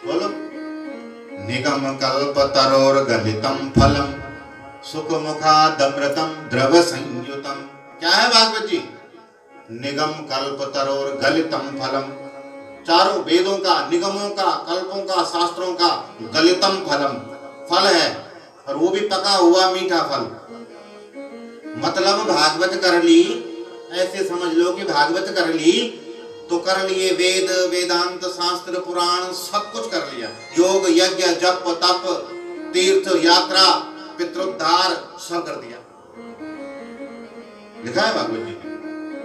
बोलो। निगम कल्प तरोर गलितम फलम सुख मुखादमृतम द्रव संयुतम। क्या है भागवत जी? निगम कल्प तरोर गलितम फलम, चारों वेदों का, निगमों का, कल्पों का, शास्त्रों का गलितम फलम फल है, और वो भी पका हुआ मीठा फल। मतलब भागवत कर ली, ऐसे समझ लो कि भागवत कर ली तो कर लिए वेद, वेदांत, शास्त्र, पुराण सब कुछ कर लिया। योग, यज्ञ, जप, तप, तीर्थ यात्रा, पितरोद्धार सब कर दिया। लिखा है भागवत जी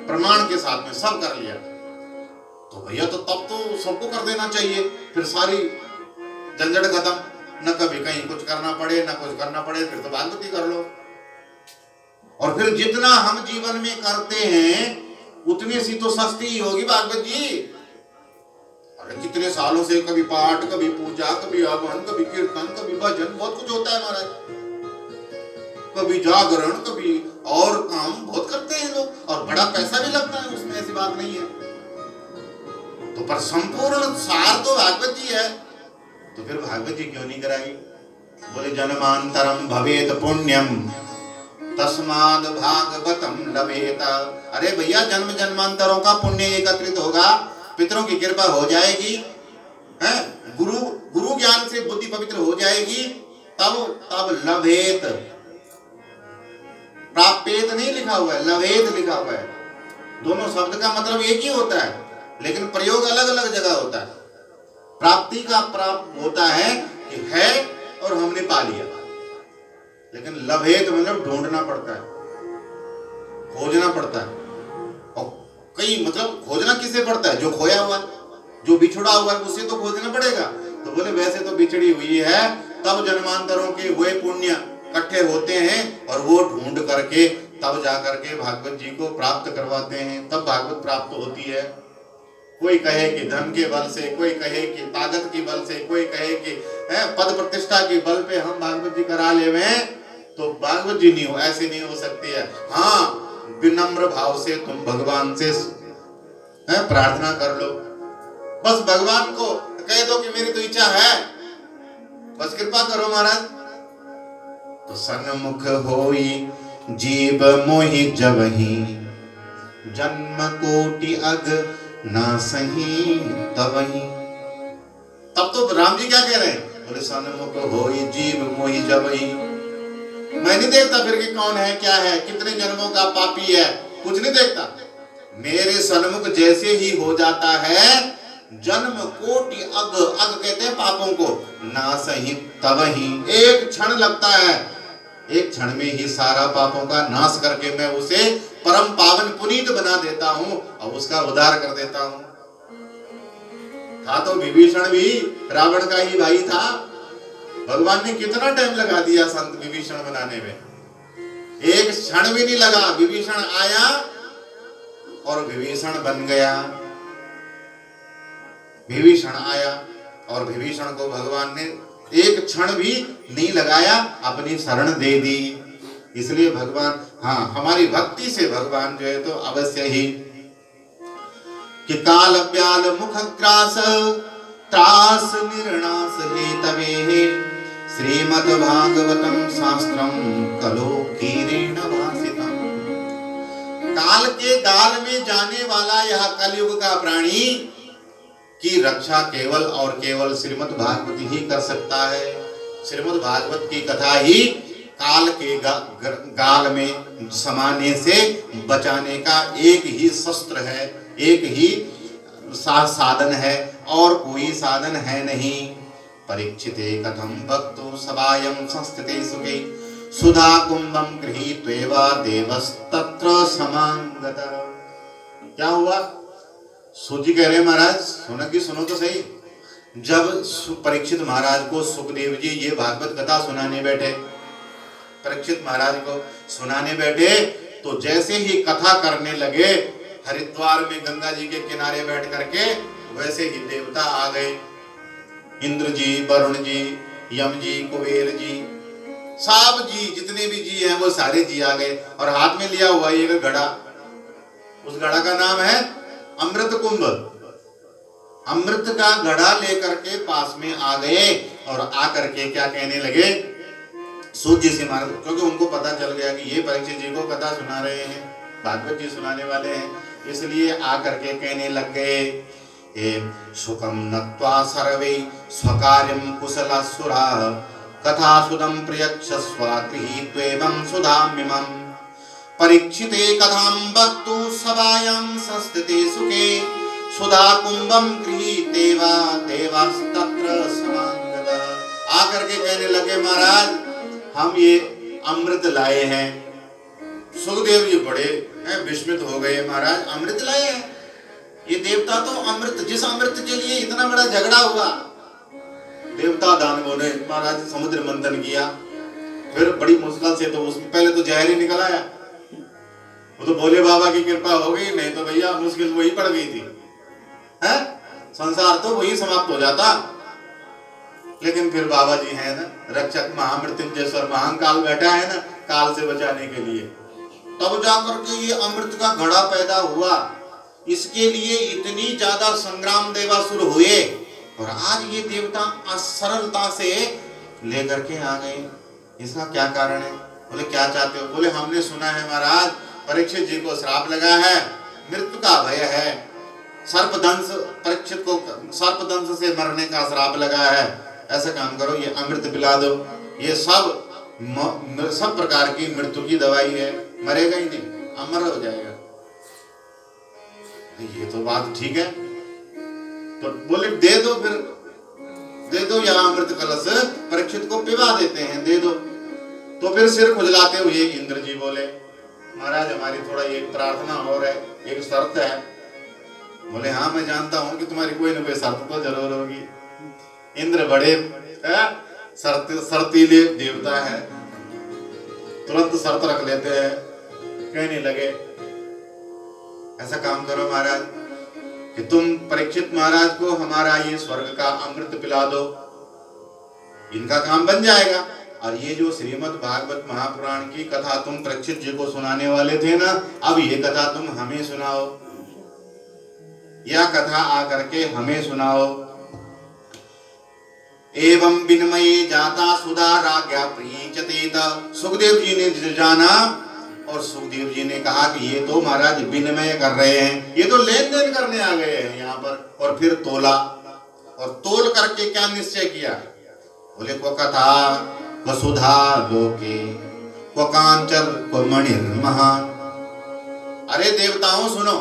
प्रमाण के साथ में, सब कर लिया। तो भैया तो तब तो सबको कर देना चाहिए, फिर सारी झंझट खत्म, न कभी कहीं कुछ करना पड़े न कुछ करना पड़े, फिर तो भागवत ही कर लो। और फिर जितना हम जीवन में करते हैं उतनी सी तो सस्ती ही होगी भागवत जी। अरे कितने सालों से कभी पाठ, कभी पूजा, कभी हवन, कभी कीर्तन, कभी भजन, बहुत कुछ होता है महाराज, कभी जागरण, कभी और काम बहुत करते हैं लोग, और बड़ा पैसा भी लगता है उसमें, ऐसी बात नहीं है। तो पर संपूर्ण सार तो भागवत जी है, तो फिर भागवत जी क्यों नहीं कराई? बोले जन्मांतरम भवेत पुण्यम तस्माद भागवतम लभेत। अरे भैया जन्म जन्मांतरों का पुण्य एकत्रित होगा, पितरों की कृपा हो जाएगी, है गुरु ज्ञान से बुद्धि पवित्र हो जाएगी, तब लभेत, प्राप्येत नहीं लिखा हुआ है, लभेत लिखा हुआ है। दोनों शब्द का मतलब एक ही होता है, लेकिन प्रयोग अलग अलग जगह होता है। प्राप्ति का प्राप्त होता है कि है और हमने पा लिया, लेकिन लभेत मतलब ढूंढना पड़ता है, खोजना पड़ता है। और कई मतलब खोजना किसे पड़ता है? जो खोया हुआ, जो बिछड़ा हुआ है उसे तो खोजना पड़ेगा। तो बोले वैसे तो बिछड़ी हुई है, तब जन्मांतरों के वे पुण्य इकट्ठे होते हैं और वो ढूंढ करके तब जाकर के भागवत जी को प्राप्त करवाते हैं, तब भागवत प्राप्त होती है। कोई कहे कि धन के बल से, कोई कहे कि ताकत के बल से, कोई कहे कि पद प्रतिष्ठा के बल पे हम भागवत जी करा ले, तो भागवत जी नहीं हो, ऐसे नहीं हो सकती है। हाँ, विनम्र भाव से तुम भगवान से प्रार्थना कर लो, बस भगवान को कह दो कि मेरी तो इच्छा है, बस कृपा करो महाराज। तो सन्मुख होई जीव मोहि जबहि जन्म कोटि अग ना सही तबहि। तब तो राम जी क्या कह रहे हैं? बोले सन्मुख होई जीव मोहि जबहि, मैं नहीं देखता फिर कि कौन है, क्या है, कितने जन्मों का पापी है, कुछ नहीं देखता। मेरे सन्मुख जैसे ही हो जाता है जन्म कोटि अग, अग कहते हैं पापों को, ना सही तबहि, एक क्षण लगता है, एक क्षण में ही सारा पापों का नाश करके मैं उसे परम पावन पुनीत बना देता हूं और उसका उद्धार कर देता हूं। था तो विभीषण भी रावण का ही भाई था, भगवान ने कितना टाइम लगा दिया संत विभीषण बनाने में, एक क्षण भी नहीं लगा। विभीषण आया और विभीषण बन गया, विभीषण आया और विभीषण को भगवान ने एक क्षण भी नहीं लगाया, अपनी शरण दे दी। इसलिए भगवान, हाँ, हमारी भक्ति से भगवान जो है तो अवश्य ही कि काल ब्याल मुख ग्रास त्रास निर्णास हेतवे श्रीमद् भागवतम शास्त्रम कलो कीरेण भासितम। काल के गाल में जाने वाला यह कलयुग का प्राणी की रक्षा केवल और केवल श्रीमद् भागवत ही कर सकता है। श्रीमद् भागवत की कथा ही काल के गाल में समाने से बचाने का एक ही शस्त्र है, एक ही साधन है, और कोई साधन है नहीं। परीक्षिते कथम भक्तो सभायं संस्थिते सुखे सुधा कुंभम गृहीत्वा देवस्तत्र समागतः। क्या हुआ? सूजी कह रहे महाराज, सुनो तो सही। जब परीक्षित महाराज को सुखदेव जी ये भागवत कथा सुनाने बैठे, परीक्षित महाराज को सुनाने बैठे, तो जैसे ही कथा करने लगे, हरिद्वार में गंगा जी के किनारे बैठ करके, वैसे ही देवता आ गए, इंद्र जी, वरुण जी, यम जी, कुबेर जी, सब जी, जितने भी जी हैं वो सारे जी आ गए, और हाथ में लिया हुआ एक घड़ा, उस घड़ा का नाम है अमृत कुंभ। अमृत का घड़ा लेकर के पास में आ गए और आकर के क्या कहने लगे, सूत जी से महाराज, क्योंकि उनको पता चल गया कि ये परीक्षित जी को कथा सुना रहे हैं, भागवत जी सुनाने वाले हैं, इसलिए आकर के कहने लग गए, सुखम नत्वा सर्वे स्वकार्यम कुशलासुरा कथा सुदम प्रियक्षस्व गृहीत्वेवं सुधाम्यमं परीक्षिते कथां वक्तु सभायां संस्थिते सुखे सुधा कुंभम गृहीतेवा देवास्तत्र समागतः। आकर के कहने लगे महाराज हम ये अमृत लाए हैं। सुखदेव जी बड़े विस्मित हो गए, महाराज अमृत लाए हैं, ये देवता तो अमृत, जिस अमृत के लिए इतना बड़ा झगड़ा हुआ, देवता दानवों ने महाराज समुद्र मंथन किया, फिर बड़ी मुश्किल से तो उसमें पहले तो जहर ही निकल आया, वो तो भोले बाबा की कृपा हो गई, नहीं तो भैया मुश्किल वही पड़ गई थी, है संसार तो वही समाप्त हो जाता। लेकिन फिर बाबा जी है ना रक्षक, महामृत्युंजय महाकाल बैठा है ना काल से बचाने के लिए, तब जाकर के ये अमृत का घड़ा पैदा हुआ। इसके लिए इतनी ज्यादा संग्राम देवासुर हुए और आज ये देवता सरलता से लेकर के आ गए। इसका क्या कारण है? बोले क्या चाहते हो? बोले हमने सुना है महाराज परीक्षित जी को श्राप लगा है, मृत्यु का भय है, सर्पदंश, परीक्षित को सर्पदंश से मरने का श्राप लगा है, ऐसा काम करो ये अमृत पिला दो, ये सब प्रकार की मृत्यु की दवाई है, मरेगा ही नहीं, अमर हो जाएगा। ये तो बात ठीक है, तो बोले दे दो, फिर दे दो यहाँ अमृत कलश, परीक्षित को पिला देते हैं, दे दो। तो फिर सिर खुजलाते हुए इंद्र जी बोले महाराज हमारी थोड़ा एक प्रार्थना और है, एक शर्त है। बोले हाँ मैं जानता हूँ कि तुम्हारी कोई ना कोई शर्त तो जरूर होगी। इंद्र बड़े शर्तीले देवता है, तुरंत शर्त रख लेते हैं, कहने लगे ऐसा काम करो महाराज कि तुम परीक्षित महाराज को हमारा ये स्वर्ग का अमृत पिला दो, इनका काम बन जाएगा। और ये जो श्रीमद् भागवत महापुराण की कथा तुम परीक्षित जी को सुनाने वाले थे ना, अब ये कथा तुम हमें सुनाओ, यह कथा आकर के हमें सुनाओ। एवं विनिमये जाता सुधा राज्ञा प्रीचतेत। सुखदेव जी ने जाना और सुखदेव जी ने कहा कि ये तो महाराज विनिमय कर रहे हैं, ये तो लेन देन करने आ गए हैं यहाँ पर। और फिर तोला, और तोल करके क्या निश्चय किया? बोले को कथा को सुधा लोके को कांचल को मणिर महान। अरे देवताओं सुनो,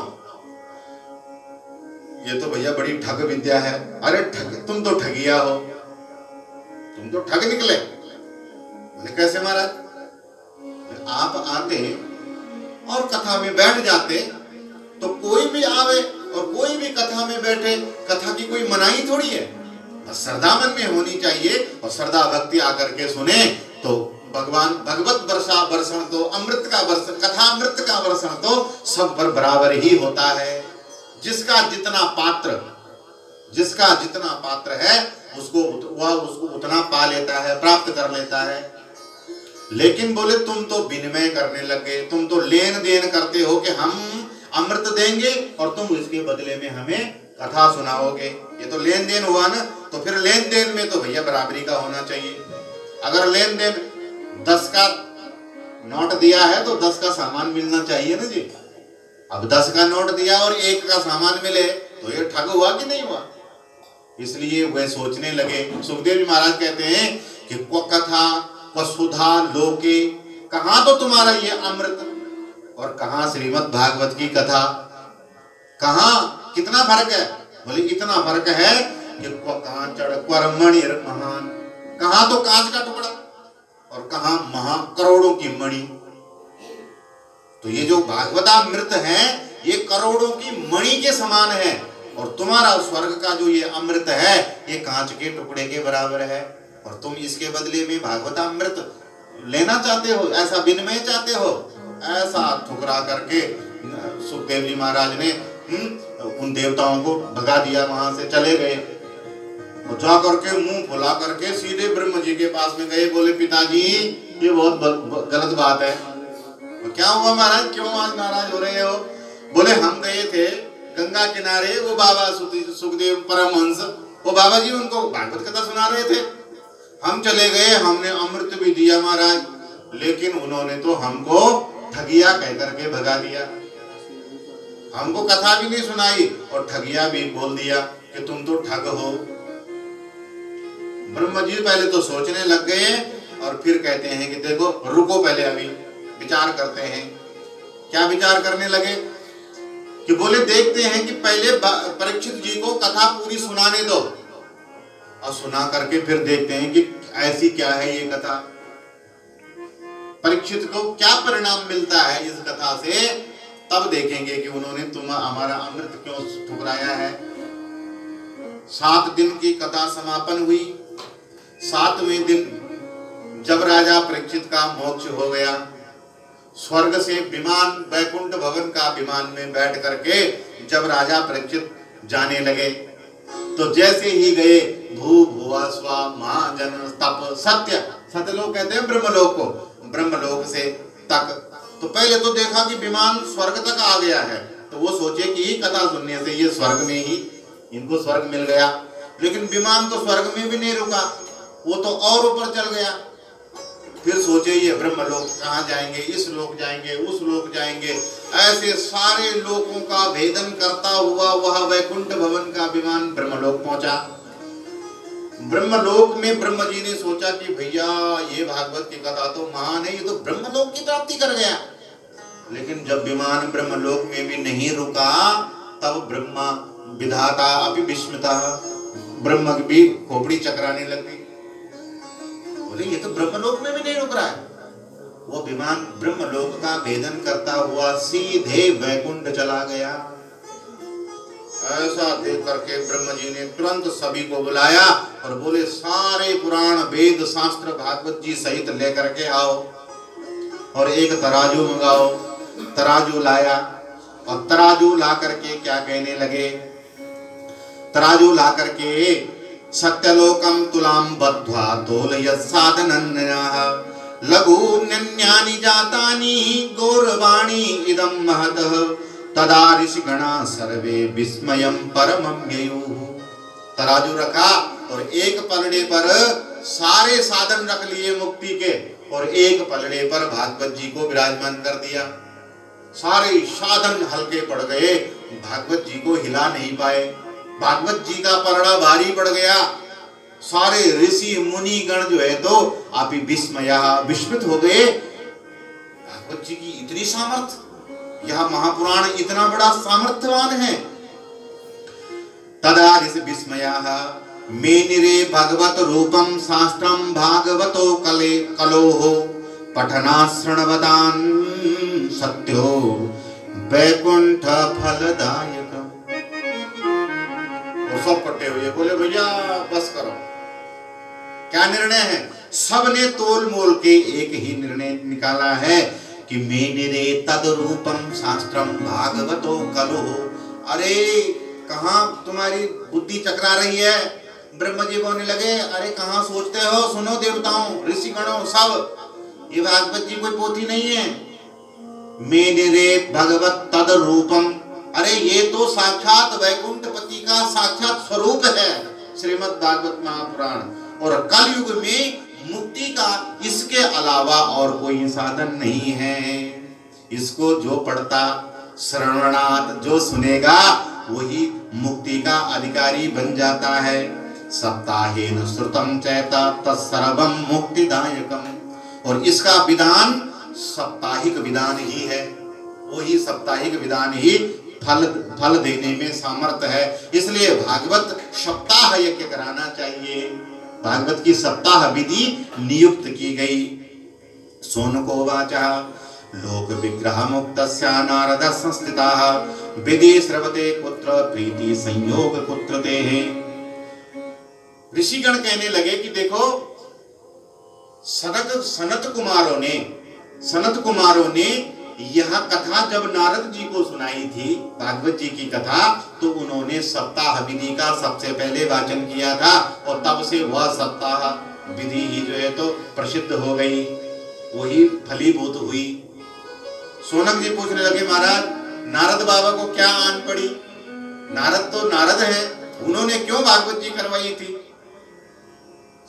ये तो भैया बड़ी ठग विद्या है। अरे ठग, तुम तो ठगिया हो, तुम तो ठग निकले। बोले कैसे महाराज? आप आते और कथा में बैठ जाते तो कोई भी आवे और कोई भी कथा में बैठे, कथा की कोई मनाही थोड़ी है, बस श्रद्धा मन में होनी चाहिए। और श्रद्धा भक्ति आकर के सुने तो भगवान भगवत वर्षण तो अमृत का वर्षण, कथा अमृत का वर्षण तो सब पर बराबर ही होता है। जिसका जितना पात्र है उसको उतना पा लेता है, प्राप्त कर लेता है। लेकिन बोले तुम तो विनिमय करने लगे, तुम तो लेन देन करते हो कि हम अमृत देंगे और तुम इसके बदले में हमें कथा सुनाओगे। ये तो लेन देन हुआ ना, तो फिर लेन देन में तो भैया बराबरी का होना चाहिए। अगर लेन देन 10 का नोट दिया है तो 10 का सामान मिलना चाहिए ना जी। अब 10 का नोट दिया और 1 का सामान मिले तो ये ठग हुआ कि नहीं हुआ? इसलिए वह सोचने लगे। सुखदेव जी महाराज कहते हैं कि कथा वसुधा लोके, कहाँ तो तुम्हारा ये अमृत और कहाँ श्रीमद् भागवत की कथा, कहाँ कितना फर्क है? बोले इतना फर्क है कि मणिर महान, कहाँ तो कांच का टुकड़ा और कहाँ महा करोड़ों की मणि। तो ये जो भागवतामृत है ये करोड़ों की मणि के समान है और तुम्हारा स्वर्ग का जो ये अमृत है ये कांच के टुकड़े के बराबर है। और तुम इसके बदले में भागवतामृत लेना चाहते हो, ऐसा विनिमय चाहते हो। ऐसा ठुकरा करके सुखदेव जी महाराज ने उन देवताओं को भगा दिया, वहां से चले गए। और जा करके मुंह फुला करके सीधे ब्रह्म जी के पास में गए। बोले पिताजी ये बहुत गलत बात है। तो क्या हुआ महाराज, क्यों आज नाराज हो रहे हो? बोले हम गए थे गंगा किनारे वो बाबा सुखदेव परमहंस, वो बाबा जी उनको भागवत कथा सुना रहे थे। हम चले गए, हमने अमृत भी दिया महाराज, लेकिन उन्होंने तो हमको ठगिया कह करके भगा दिया। हमको कथा भी नहीं सुनाई और ठगिया भी बोल दिया कि तुम तो ठग हो। ब्रह्मा जी पहले तो सोचने लग गए और फिर कहते हैं कि देखो रुको, पहले अभी विचार करते हैं। क्या विचार करने लगे कि बोले देखते हैं कि पहले परीक्षित जी को कथा पूरी सुनाने दो और सुना करके फिर देखते हैं कि ऐसी क्या है ये कथा, परीक्षित को क्या परिणाम मिलता है इस कथा से, तब देखेंगे कि उन्होंने तुम हमारा अमृत क्यों ठुकराया है। 7 दिन की कथा समापन हुई। 7वें दिन जब राजा परीक्षित का मोक्ष हो गया, स्वर्ग से विमान, वैकुंठ भवन का विमान में बैठ करके जब राजा परीक्षित जाने लगे, तो जैसे ही गए भू भुवा स्वा महाजन तप सत्य, सत्यलोक कहते हैं ब्रह्मलोक को, ब्रह्मलोक से तक, तो पहले तो देखा कि विमान स्वर्ग तक आ गया है, तो वो सोचे कि कथा सुनने से ये स्वर्ग में ही इनको स्वर्ग मिल गया। लेकिन विमान तो स्वर्ग में भी नहीं रुका, वो तो और ऊपर चल गया। फिर सोचे ये ब्रह्मलोक कहाँ जाएंगे, इस लोक जाएंगे, उस लोक जाएंगे, ऐसे सारे लोकों का भेदन करता हुआ वह वैकुंठ भवन का विमान ब्रह्मलोक पहुंचा। ब्रह्मलोक में ब्रह्म जी ने सोचा कि भैया ये भागवत की कथा तो महान है, ये तो ब्रह्मलोक की प्राप्ति कर गया। लेकिन जब विमान ब्रह्मलोक में भी नहीं रुका, तब ब्रह्मा विधाता अभी विस्मिता, ब्रह्म भी खोपड़ी चकराने लग गई। बोले ये तो ब्रह्मलोक में भी नहीं रुक रहा है। वो विमान ब्रह्मलोक का भेदन करता हुआ सीधे वैकुंठ चला गया। ऐसा देख करके ब्रह्म जी ने तुरंत सभी को बुलाया और बोले सारे पुराण वेद शास्त्र भागवत जी सहित लेकर के आओ और एक तराजू मंगाओ। तराजू लाया और तराजू ला करके क्या कहने लगे, तराजू ला करके सत्यलोकम तुलाम बद्ध्वा तोलयत्साधनन्यः लघून्यन्यानि जातानि गौरवाणी इदं महतः तदा ऋषिगणा सर्वे विस्मयं परमं ययुः। तराजू रखा और एक पलड़े पर सारे साधन रख लिए मुक्ति के और एक पलड़े पर भागवत जी को विराजमान कर दिया। सारे साधन हल्के पड़ गए, भागवत जी को हिला नहीं पाए। भागवत जी का पलड़ा भारी पड़ गया। सारे ऋषि मुनि गण जो है तो आप ही विस्मित हो गए। भागवत जी की इतनी सामर्थ्य, यह महापुराण इतना बड़ा सामर्थ्यवान है। तदा ऋषि विस्मयाः मेनिरे भगवत रूपम शास्त्रम भागवतो कलोहो पठनाश्रणवदान सत्यो वैकुंठ फलदायक। वो सब कट्टे हुए बोले भैया बस करो। क्या निर्णय है? सबने तोल मोल के एक ही निर्णय निकाला है कि मेनिरे तद रूपम शास्त्रम भागवतो कलोहो। अरे कहाँ तुम्हारी बुद्धि चकरा रही है? ब्रह्म जी बोलने लगे अरे कहाँ सोचते हो, सुनो देवताओं ऋषिगणों सब, ये भागवत जी कोई पोथी नहीं है। मेनिरे भगवत तद रूपम, अरे ये तो साक्षात वैकुंठपति का साक्षात स्वरूप है श्रीमद् भागवत महापुराण। और कलयुग में मुक्ति का इसके अलावा और कोई साधन नहीं है। इसको जो पढ़ता श्रवणात्, जो सुनेगा वही मुक्ति का अधिकारी बन जाता है। सप्ताहेन श्रुतम चैता तत्सर्वम मुक्तिदायकम। और इसका विधान साप्ताहिक विधान ही है, वही साप्ताहिक विधान ही फल देने में सामर्थ्य है। इसलिए भागवत सप्ताह यज्ञ कराना चाहिए। भागवत की सप्ताह विधि नियुक्त की गई। सोनको वाचा लोक विग्रह मुक्तस्य नारद संस्थिताः विधि श्रवते पुत्र प्रीति संयोग पुत्र तेः। ऋषिगण कहने लगे कि देखो सनत कुमारों ने यह कथा जब नारद जी को सुनाई थी, भागवत जी की कथा, तो उन्होंने सप्ताह विधि का सबसे पहले वाचन किया था और तब से वह सप्ताह विधि ही जो है तो प्रसिद्ध हो गई, वही फलीभूत हुई। सोनक जी पूछने लगे महाराज नारद बाबा को क्या आन पड़ी? नारद तो नारद है, उन्होंने क्यों भागवत जी करवाई थी?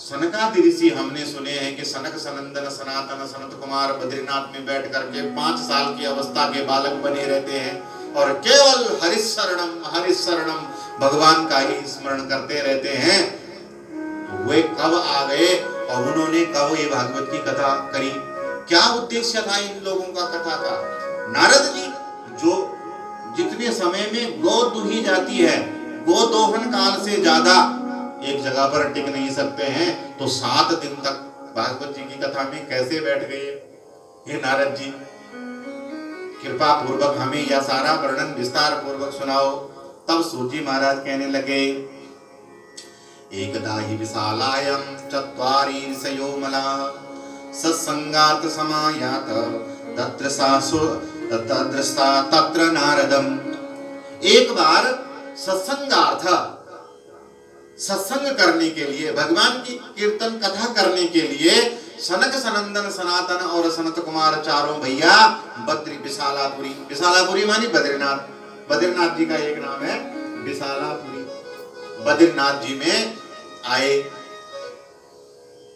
सनकादि ऋषि हमने सुने हैं कि सनक सनंदन सनातन सनत कुमार बद्रीनाथ में बैठ करके 5 साल की अवस्था के बालक बने रहते हैं और केवल हरिशरणम भगवान का ही स्मरण करते रहते हैं। तो वे कब आ गए और उन्होंने कब ये भागवत की कथा करी? क्या उद्देश्य था इन लोगों का कथा का? नारद जी जो जितने समय में गौ दुही जाती है, गो दोहन काल से ज्यादा एक जगह पर टिक नहीं सकते हैं, तो 7 दिन तक भागवत जी की कथा में कैसे बैठ गए? हे नारद जी, कृपा पूर्वक हमें यह सारा वर्णन विस्तार पूर्वक सुनाओ। तब सूजी महाराज कहने लगे, एकदा हि विशालायां चत्वारि ऋषयो मला सत्संगात् समायात तत्र नारदम। एक बार सत्संगार्थ, सत्संग करने के लिए, भगवान की कीर्तन कथा करने के लिए सनक सनंदन सनातन और सनत कुमार चारों भैया विशालापुरी, विशालापुरी मानी बद्रीनाथ, बद्रीनाथ जी का एक नाम है विशालापुरी, बद्रीनाथ जी में आए।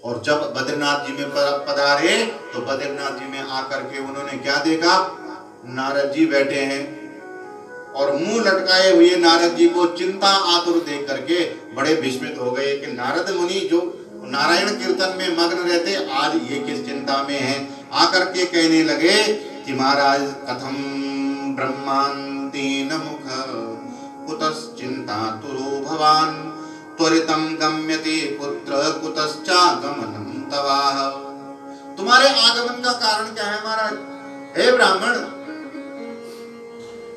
और जब बद्रीनाथ जी में पधारे तो बद्रीनाथ जी में आकर के उन्होंने क्या देखा? नारद जी बैठे हैं और मुंह लटकाए हुए नारद जी को चिंता आतुर देख करके बड़े विस्मित हो गए कि नारद मुनि जो नारायण कीर्तन में मग्न रहते, आज ये किस चिंता में हैं? आकर के कहने लगे कि महाराज कथम ब्रह्मांतीन मुख कुतश्चिंता तुरो भवान त्वरितम गम्यते पुत्र कुतश्चागमनम तवाह। तुम्हारे आगमन का कारण क्या है महाराज? हे ब्राह्मण,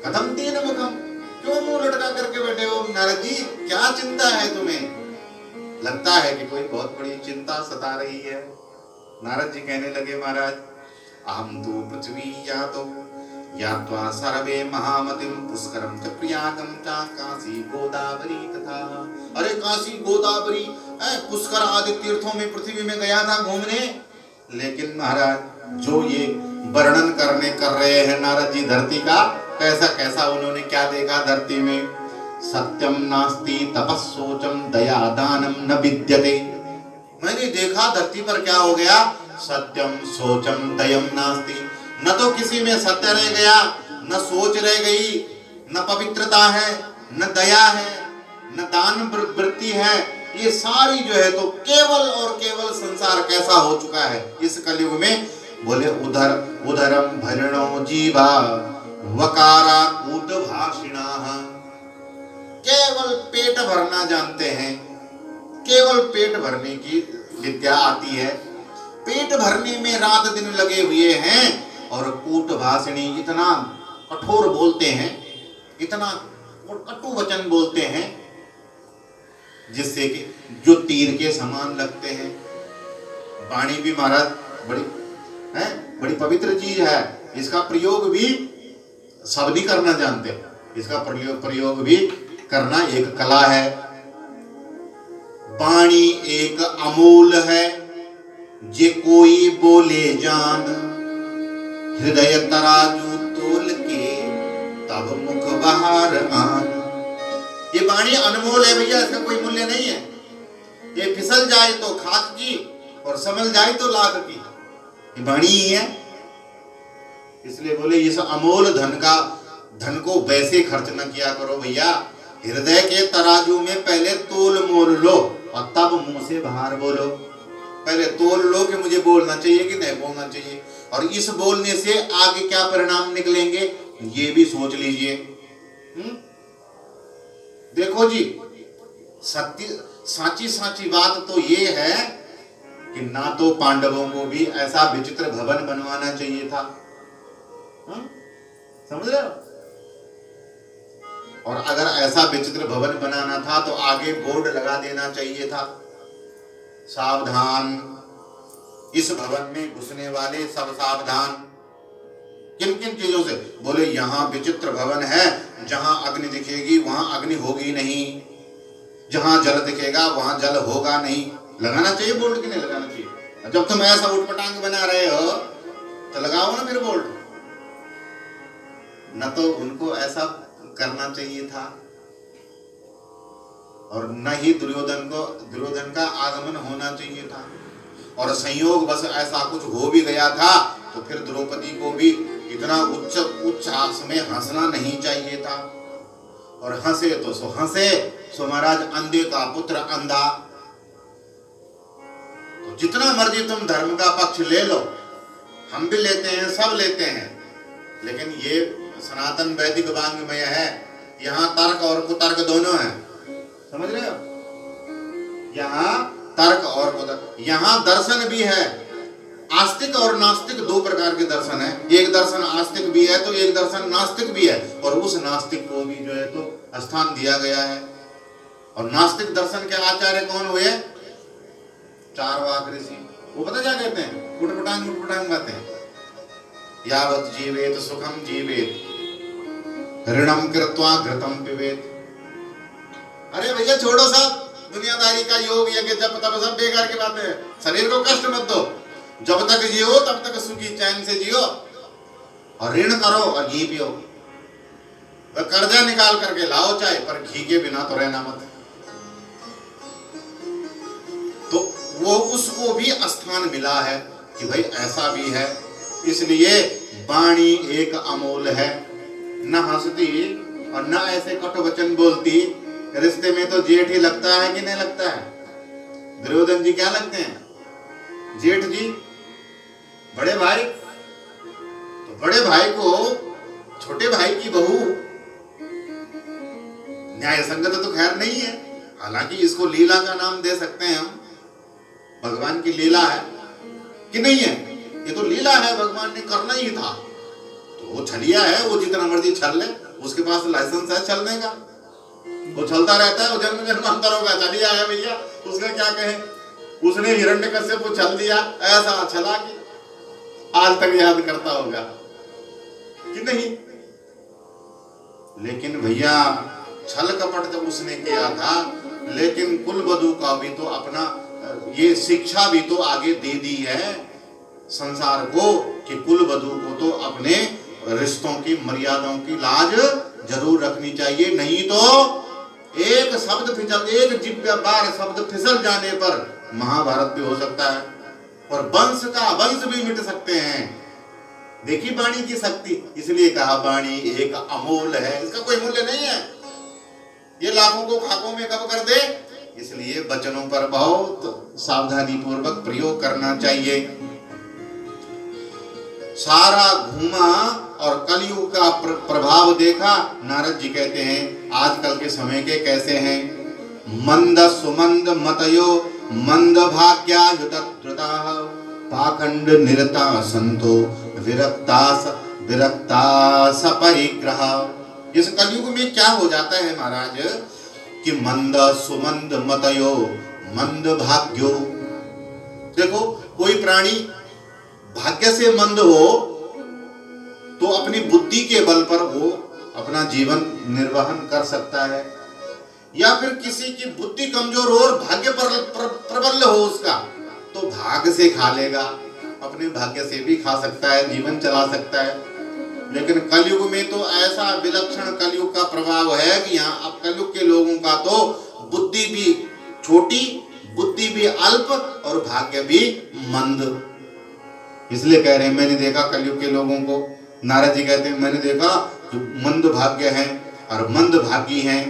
कथम तीन मुखम, क्यों मुंह लटका करके बैठे हो? नारद जी, क्या चिंता है तुम्हें? लगता है कि कोई बहुत बड़ी चिंता सता रही है। नारद जी कहने लगे, महाराज अहम तो पृथ्वी यातो यात्वा सर्वे महामतिम पुष्करम च प्रयागम च काशी गोदावरी तथा। अरे काशी गोदावरी पुष्कर आदि तीर्थों में पृथ्वी में गया था घूमने। लेकिन महाराज जो ये वर्णन कर रहे हैं नारद जी धरती का, कैसा कैसा उन्होंने क्या देखा धरती में? सत्यम नास्ति तपस्सोचम दया दानम न विद्यते। मैंने देखा धरती पर क्या हो गया? सत्यम सोचम दयम नास्ति, न तो किसी में सत्य रह गया, न सोच रह गई, न पवित्रता है, न दया है, न दान वृत्ति है। ये सारी जो है तो केवल और केवल संसार कैसा हो चुका है इस कलयुग में? बोले उदरम भरणो जीवा वकारा कूट भाषिणा। केवल पेट भरना जानते हैं, केवल पेट भरने की विद्या आती है, पेट भरने में रात दिन लगे हुए हैं। और कूट भाषिणी, इतना कठोर बोलते हैं, इतना कटु वचन बोलते हैं जिससे कि जो तीर के समान लगते हैं। वाणी भी महाराज बड़ी पवित्र चीज है, इसका प्रयोग भी सब नहीं करना जानते, इसका प्रयोग भी करना एक कला है। वाणी एक अमूल है, जे कोई बोले जान, हृदय तराजू तोल के तब मुख बाहर आन। ये वाणी अनमोल है भैया, इसका कोई मूल्य नहीं है। ये फिसल जाए तो खाक की और संभल जाए तो लाख की, ये वाणी ही है। इसलिए बोले इस अमोल धन को वैसे खर्च न किया करो भैया। हृदय के तराजू में पहले तोल मोल लो और तब मुंह से बाहर बोलो। पहले तोल लो कि मुझे बोलना चाहिए कि नहीं बोलना चाहिए, और इस बोलने से आगे क्या परिणाम निकलेंगे ये भी सोच लीजिए। देखो जी, साची बात तो ये है कि ना तो पांडवों को भी ऐसा विचित्र भवन बनवाना चाहिए था, समझ रहे हो? और अगर ऐसा विचित्र भवन बनाना था तो आगे बोर्ड लगा देना चाहिए था, सावधान, इस भवन में घुसने वाले सब सावधान। किन किन चीजों से? बोले यहाँ विचित्र भवन है, जहां अग्नि दिखेगी वहां अग्नि होगी नहीं, जहां जल दिखेगा वहां जल होगा नहीं। लगाना चाहिए बोर्ड कि नहीं लगाना चाहिए? जब तुम ऐसा उटपटांग बना रहे हो तो लगाओ ना फिर बोर्ड। न तो उनको ऐसा करना चाहिए था, और न ही दुर्योधन का आगमन होना चाहिए था। और संयोग बस ऐसा कुछ हो भी गया था तो फिर द्रौपदी को भी इतना उच्च आस में हंसना नहीं चाहिए था। और हंसे सो महाराज अंधे का पुत्र अंधा। तो जितना मर्जी तुम धर्म का पक्ष ले लो, हम भी लेते हैं, सब लेते हैं, लेकिन ये सनातन वैदिक वांग्मय है, यहाँ तर्क और कुतर्क दोनों है, समझ रहे हो? यहाँ तर्क और कुतर्क, यहाँ दर्शन भी है। आस्तिक और नास्तिक दो प्रकार के दर्शन है। एक दर्शन आस्तिक भी है तो एक दर्शन नास्तिक भी है, और उस नास्तिक को भी जो है तो स्थान दिया गया है। और नास्तिक दर्शन के आचार्य कौन हुए? चारवाक ऋषि। वो पता क्या कहते हैं? उठपटांग गाते हैं, यावत जीवेत सुखम जीवेत ऋणम कृत्वा घृतम पिबेत। अरे भैया छोड़ो सब दुनियादारी का, योग यज्ञ जप तप सब बेकार की बातें हैं। शरीर को कष्ट मत दो, जब तक जियो तब तक सुखी चैन से जियो, और ऋण करो और घी पियो। कर्जा निकाल करके लाओ चाहे, पर घी के बिना तो रहना मत। तो वो उसको भी स्थान मिला है कि भाई ऐसा भी है। इसलिए वाणी एक अमोल है, न हंसती और न ऐसे कटु वचन बोलती। रिश्ते में तो जेठ ही लगता है कि नहीं लगता है? दुर्योधन जी क्या लगते हैं? जेठ जी, बड़े भाई। तो बड़े भाई को छोटे भाई की बहू न्याय संगत तो खैर नहीं है। हालांकि इसको लीला का नाम दे सकते हैं हम, भगवान की लीला है कि नहीं है? ये तो लीला है, भगवान ने करना ही था। तो वो छलिया है, वो जितना मर्जी छल ले, उसके पास लाइसेंस है छलने का, वो चलता रहता है। वो जन्म जन्मांतरों का छलिया है भैया, उसका क्या कहें? उसने हिरण्यकश्यप को छल दिया, ऐसा छला कि आज तक याद करता होगा कि नहीं। लेकिन भैया छल कपट जब उसने किया था, लेकिन कुलवधू का भी तो अपना ये शिक्षा भी तो आगे दे दी है संसार को कि कुलवधू को तो अपने रिश्तों की मर्यादाओं की लाज जरूर रखनी चाहिए। नहीं तो एक जिब्या बार शब्द फिसल जाने पर महाभारत भी हो सकता है और वंश भी मिट सकते हैं। देखी वाणी की शक्ति, इसलिए कहा वाणी एक अमोल है, इसका कोई मूल्य नहीं है। ये लाखों को खाकों में कब कर दे, इसलिए वचनों पर बहुत सावधानी पूर्वक प्रयोग करना चाहिए। सारा घूमा और कलयुग का प्रभाव देखा। नारद जी कहते हैं आजकल के समय के कैसे हैं? मंद सुमंद मतयो मंद भाग्या युतद्रुता पाखंड निरता संतो विरक्ता सपरिग्रह। इस कलयुग में क्या हो जाता है महाराज कि मंद सुमंद मतयो मंद भाग्यो। देखो कोई प्राणी भाग्य से मंद हो तो अपनी बुद्धि के बल पर वो अपना जीवन निर्वहन कर सकता है, या फिर किसी की बुद्धि कमजोर हो और भाग्य प्रबल हो उसका, तो भाग्य से खा लेगा, अपने भाग्य से भी खा सकता है, जीवन चला सकता है। लेकिन कलयुग में तो ऐसा विलक्षण कलयुग का प्रभाव है कि यहाँ अब कलयुग के लोगों का तो बुद्धि भी छोटी, बुद्धि भी अल्प और भाग्य भी मंद। इसलिए कह रहे हैं मैंने देखा कलयुग के लोगों को, नारद जी कहते हैं मैंने देखा जो मंद भाग्य हैं और मंद भागी हैं।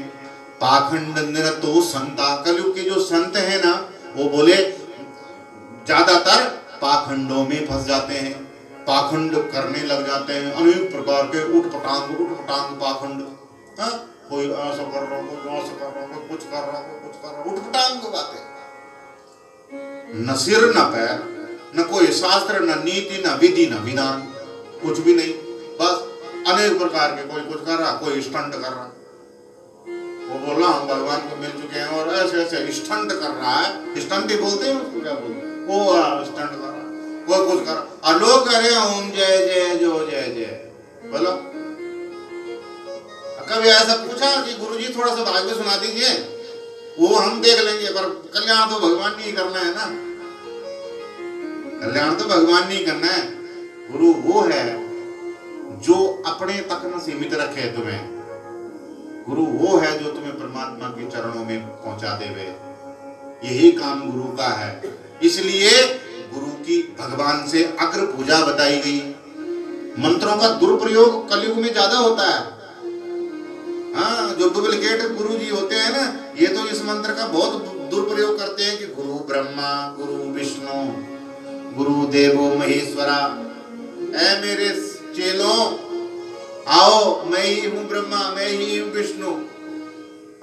पाखंड निरतो संता, कलयुग के जो संत हैं ना वो बोले ज्यादातर पाखंडों में फंस जाते हैं, पाखंड करने लग जाते हैं, अनेक प्रकार के उठपटांग पाखंड। कोई ऐसा कर रहा, कोई ऐसा कर रहा, कोई कुछ कर रहा, उठपटांग बातें, न सिर न पैर, न कोई शास्त्र न नीति न विधि न विधान, कुछ भी नहीं, बस अनेक प्रकार के, कोई कुछ कर रहा, कोई स्टंट कर रहा। वो बोल रहा हम भगवान को मिल चुके हैं और ऐसे ऐसे स्टंट कर रहा है, स्टंट ही बोलते हैं उसको, क्या बोलते हैं, वो स्टंट कर रहा, कोई कुछ कर रहा, और लोग कह रहे हैं ओम जय जय जो जय जय। बोलो कभी ऐसा पूछा कि गुरुजी थोड़ा सा भागवत सुना दीजिए, वो हम देख लेंगे, पर कल्याण तो भगवान ने ही करना है ना, कल्याण तो भगवान ने ही करना है। गुरु वो है जो अपने तक न सीमित रखे तुम्हें, गुरु वो है जो तुम्हें परमात्मा के चरणों में पहुंचा देवे। यही काम गुरु का है। इसलिए गुरु की भगवान से अग्र पूजा बताई गई। मंत्रों का दुरुपयोग कलयुग में ज्यादा होता है। हाँ, जो डुप्लीकेट गुरु जी होते हैं ना, ये तो इस मंत्र का बहुत दुरुपयोग करते हैं कि गुरु ब्रह्मा, गुरु विष्णु, गुरु देवो महेश्वरा। ऐ मेरे चेलों, आओ, मैं ही हूँ ब्रह्मा, मैं ही हूँ विष्णु,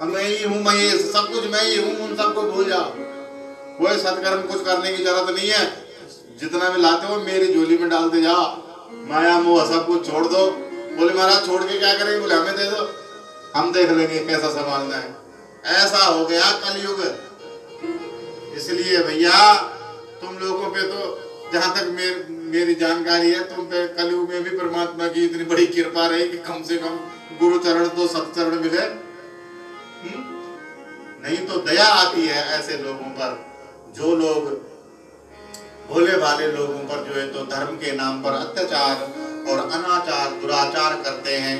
मैं ही हूँ महेश, सब कुछ मैं ही हूँ, उन सबको भूल जाओ। कोई सत्कर्म कुछ करने की जरूरत नहीं है। जितना भी लाते हो मेरी झोली में डालते जाओ। माया मोह सब कुछ छोड़ दो। बोले महाराज छोड़ के क्या करेंगे? बोले हमें दे दो, हम देख लेंगे कैसा संभालना है। ऐसा हो गया कलयुग। इसलिए भैया तुम लोगों पे तो जहां तक मेरी जानकारी है, तुम पे कलयुग में भी परमात्मा की इतनी बड़ी कृपा रही कि कम से कम गुरु चरण तो सत्चरण मिले। नहीं तो दया आती है ऐसे लोगों पर, जो लोग भोले भाले लोगों पर जो है तो धर्म के नाम पर अत्याचार और अनाचार दुराचार करते हैं।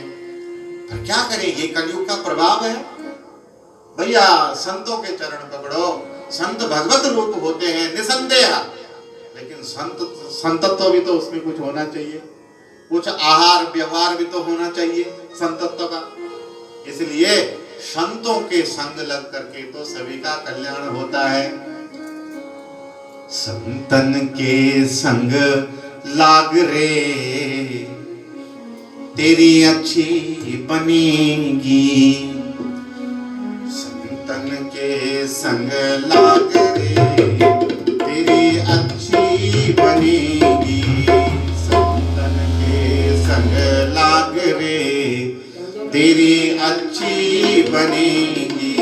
पर क्या करें, ये कलयुग का प्रभाव है। भैया संतों के चरण पकड़ो। संत भगवत रूप होते हैं निसंदेह, लेकिन संतत्व भी तो उसमें कुछ होना चाहिए, कुछ आहार व्यवहार भी तो होना चाहिए संतत्व का। इसलिए संतों के संग लग करके तो सभी का कल्याण होता है। संतन के संग लाग रे तेरी अच्छी बनेगी। संतन के संग लाग रे तेरी अच्छी बनेगी। संतन के संग लाग रे तेरी अच्छी बनेगी।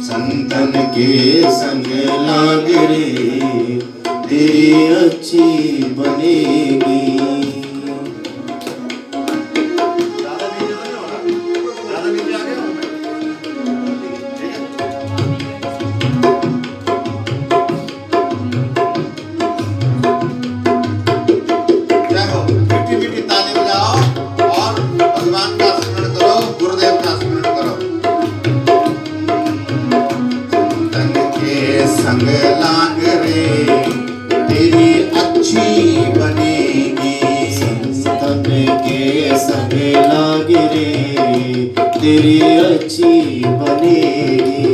संतन के संग लाग रे तेरी अच्छी बनेगी। संग लाग रे तेरी अच्छी बनेगी। संतन के संग लाग रे तेरी अच्छी बनेगी।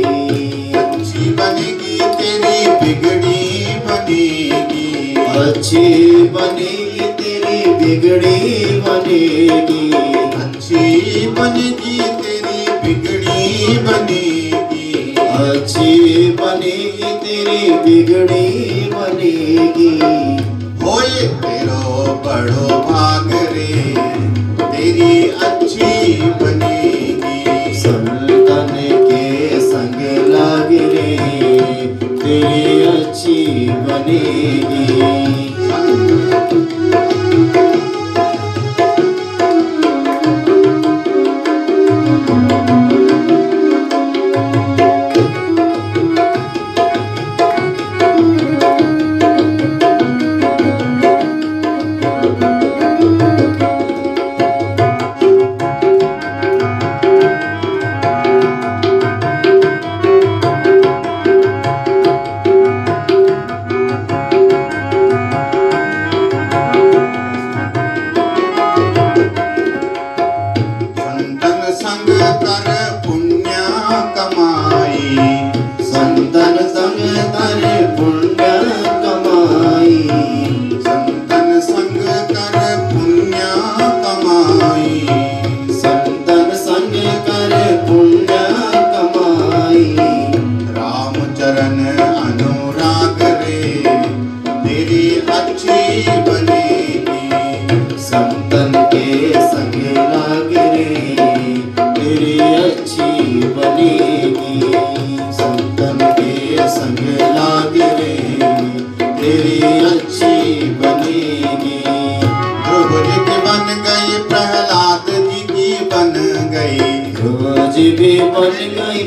अच्छी बनेगी तेरी बिगड़ी बनेगी। अच्छी बनेगी तेरी बिगड़ी बनेगी। अच्छी बनेगी तेरी बिगड़ी बनेगी। अच्छी बनेगी तेरी बिगड़ी बनेगी। होए तेरो बड़ो भाग रे तेरी अच्छी बनेगी। संतन के संग लाग रे तेरी अच्छी बनेगी।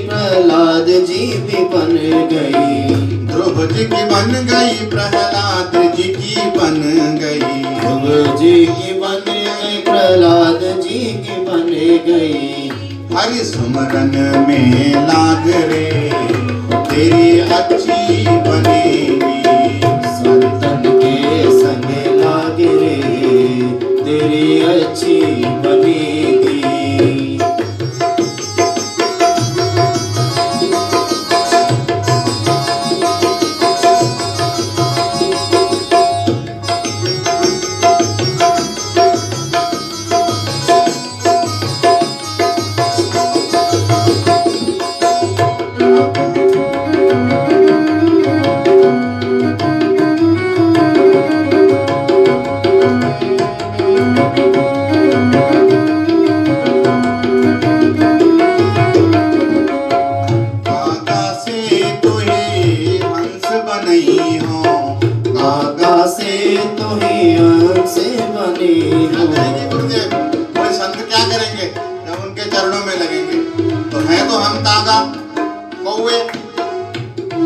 प्रहलाद जी भी बन गई। ध्रुव जी की बन गई प्रहलाद जी की बन गई। ध्रुव जी की बन गई प्रहलाद जी की बन गई। हरि सुमरन में लाग रे, तेरी अच्छी बनेगी। संतन के संग लाग रे, तेरी अच्छी बनेगी।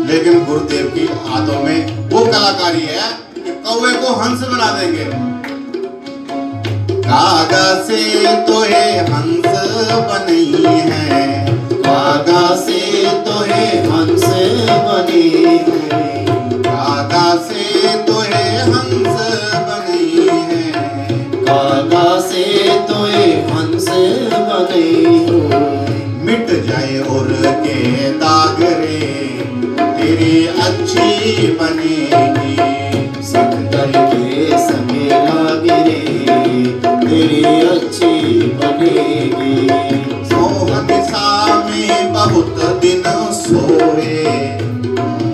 लेकिन गुरुदेव की हाथों में वो कलाकारी है कि कौवे को हंस बना देंगे। कागा से तो ये हंस बनी है, कागा से तो ये हंस बनी है, कागा से तो ये हंस बनी है, कागा से तो ये हंस बनी है। मिट जाए उर के दाग रे, तेरी अच्छी बनेगी। संतन के संग लाग रे, तेरी अच्छी बनेगी। हनिसा में बहुत दिन सोए,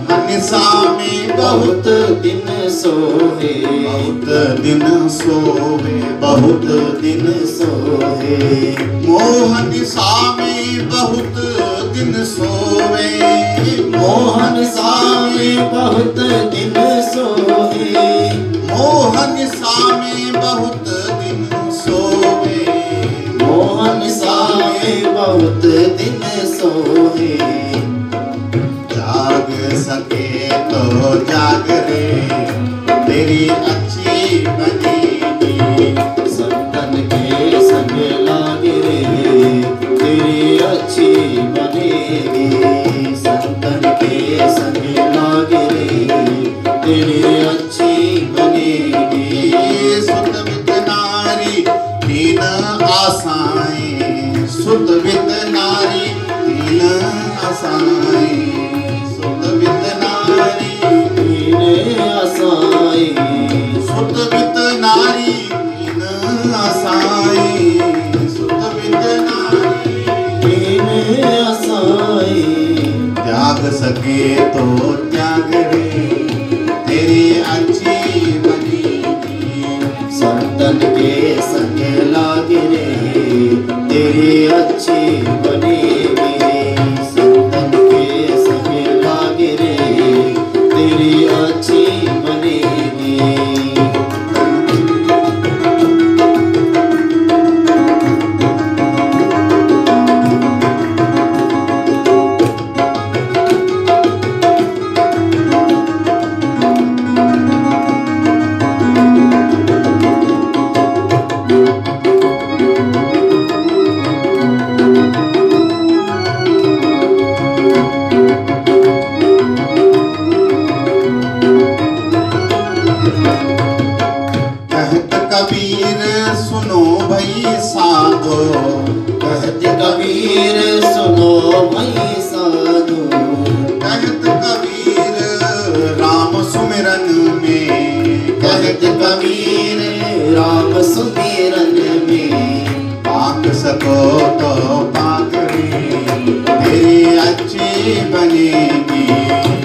हनिसा में बहुत दिन सोए, बहुत दिन सोए, बहुत दिन सोए। मोहन सा में बहुत दिन सोए, मोहन सा में बहुत दिन सोए, मोहन सा में बहुत दिन सोए, मोहन सा में बहुत दिन सोए। जाग सके तो जाग रे, तेरी अच्छी बनेगी। संतन के संग लाग रे, तेरी अच्छी बनेगी। संतन के संग लाग रे, तेरी अच्छी बनेगी। सुत विद नारी तीन आशाएं, सुत विद नारी तीन आशाएं, सुत विद नारी तीन आशाएं, सुत विद नारी तीन आशाएं, सुत विद नारी तीन आशाएं। त्याग सके तो त्याग रे, तेरी अच्छी बनेगी। संतन के संग लाग रे, तेरी अच्छी बनेगी। संतन के संग लाग रे, तेरी अच्छी बनेगी। कहत कबीर सुनो भई साधो, कहत कबीर सुनो भई साधो, कहत कबीर राम सुमिरन में, कहत कबीर राम सुमिरन में। पाक सको तो पाक रे, तेरी अच्छी बनेगी।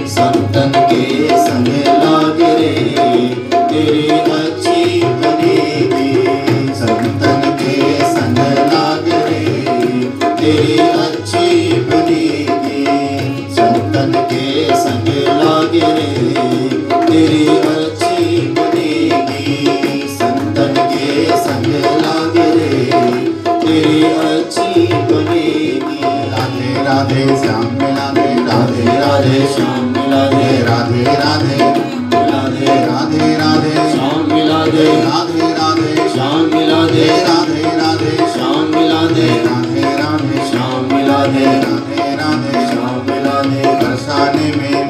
संतन के संग लाग रे, तेरी अच्छी बनेगी। संतन के संग लाग रे, तेरी अच्छी बनेगी। संतन के संग लाग रे, तेरी अच्छी बनेगी। संतन के संग लाग रे, तेरी अच्छी बनेगी। राधे राधे श्याम मिला दे, राधे राधे श्याम मिला दे, राधे राधे राधे राधे राधे श्याम मिला दे, राधे राधे श्याम मिला दे, राधे राधे श्याम मिला दे, राधे राधे श्याम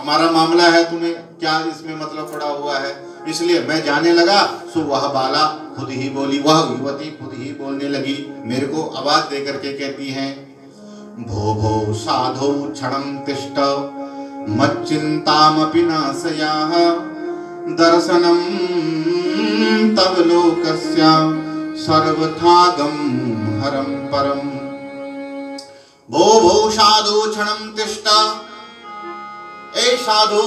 हमारा मामला है, तुम्हें क्या इसमें मतलब पड़ा हुआ है। इसलिए मैं जाने लगा, सो वह बाला खुद ही बोली, वह युवती खुद ही बोलने लगी, मेरे को आवाज दे करके कहती हैं, भो भो साधो क्षणं तिष्ठ मच्चिंतामपि नाशयाः दर्शनं तव लोकस्य सर्वथागं हरं परम। भो भो साधु क्षणं तिष्ठ, ए साधु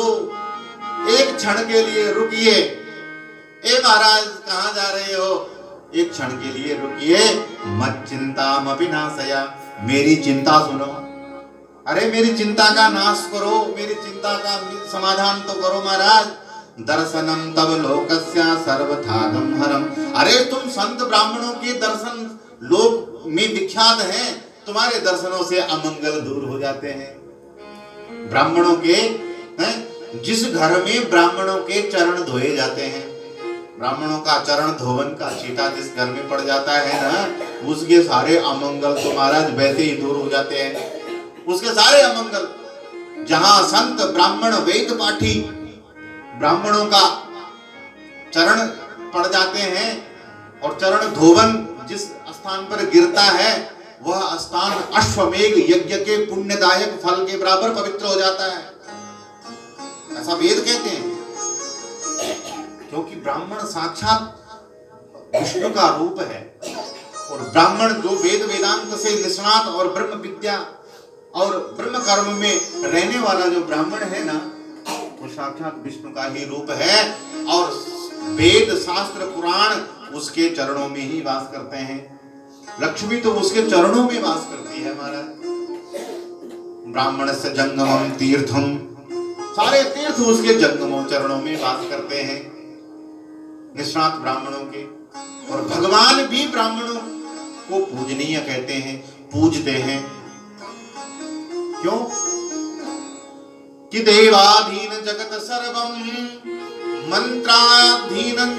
एक क्षण के लिए रुकिए। ए महाराज कहाँ जा रहे हो, एक क्षण के लिए रुकिए। मत चिंतामपि नाशया, मेरी चिंता सुनो। अरे मेरी चिंता का नाश करो, मेरी चिंता का समाधान तो करो महाराज। दर्शनम तव लोकस्य सर्वथागम हरम। अरे तुम संत ब्राह्मणों के दर्शन लोक में विख्यात हैं, तुम्हारे दर्शनों से अमंगल दूर हो जाते हैं। ब्राह्मणों के जिस घर में ब्राह्मणों के चरण धोए जाते हैं, ब्राह्मणों का चरण धोवन का छींटा जिस घर में पड़ जाता है ना, उसके सारे अमंगल तो महाराज वैसे ही दूर हो जाते हैं। उसके सारे अमंगल, जहां संत ब्राह्मण वेद पाठी ब्राह्मणों का चरण पड़ जाते हैं और चरण धोवन जिस स्थान पर गिरता है, वह स्थान अश्वमेघ यज्ञ के पुण्यदायक फल के बराबर पवित्र हो जाता है, ऐसा वेद कहते हैं। क्योंकि ब्राह्मण साक्षात विष्णु का रूप है, और ब्राह्मण जो वेद वेदांत से निष्णात और ब्रह्म विद्या और ब्रह्म कर्म में रहने वाला जो ब्राह्मण है ना, वो साक्षात विष्णु का ही रूप है। और वेद शास्त्र पुराण उसके चरणों में ही वास करते हैं। लक्ष्मी तो उसके चरणों में वास करती है महाराज। ब्राह्मण से जंगमम तीर्थम, सारे तीर्थ उसके जंगमों चरणों में वास करते हैं, निष्णात ब्राह्मणों के। और भगवान भी ब्राह्मणों को पूजनीय कहते हैं, पूजते हैं। क्यों कि देवाधीन जगत सर्वम मंत्राधीनं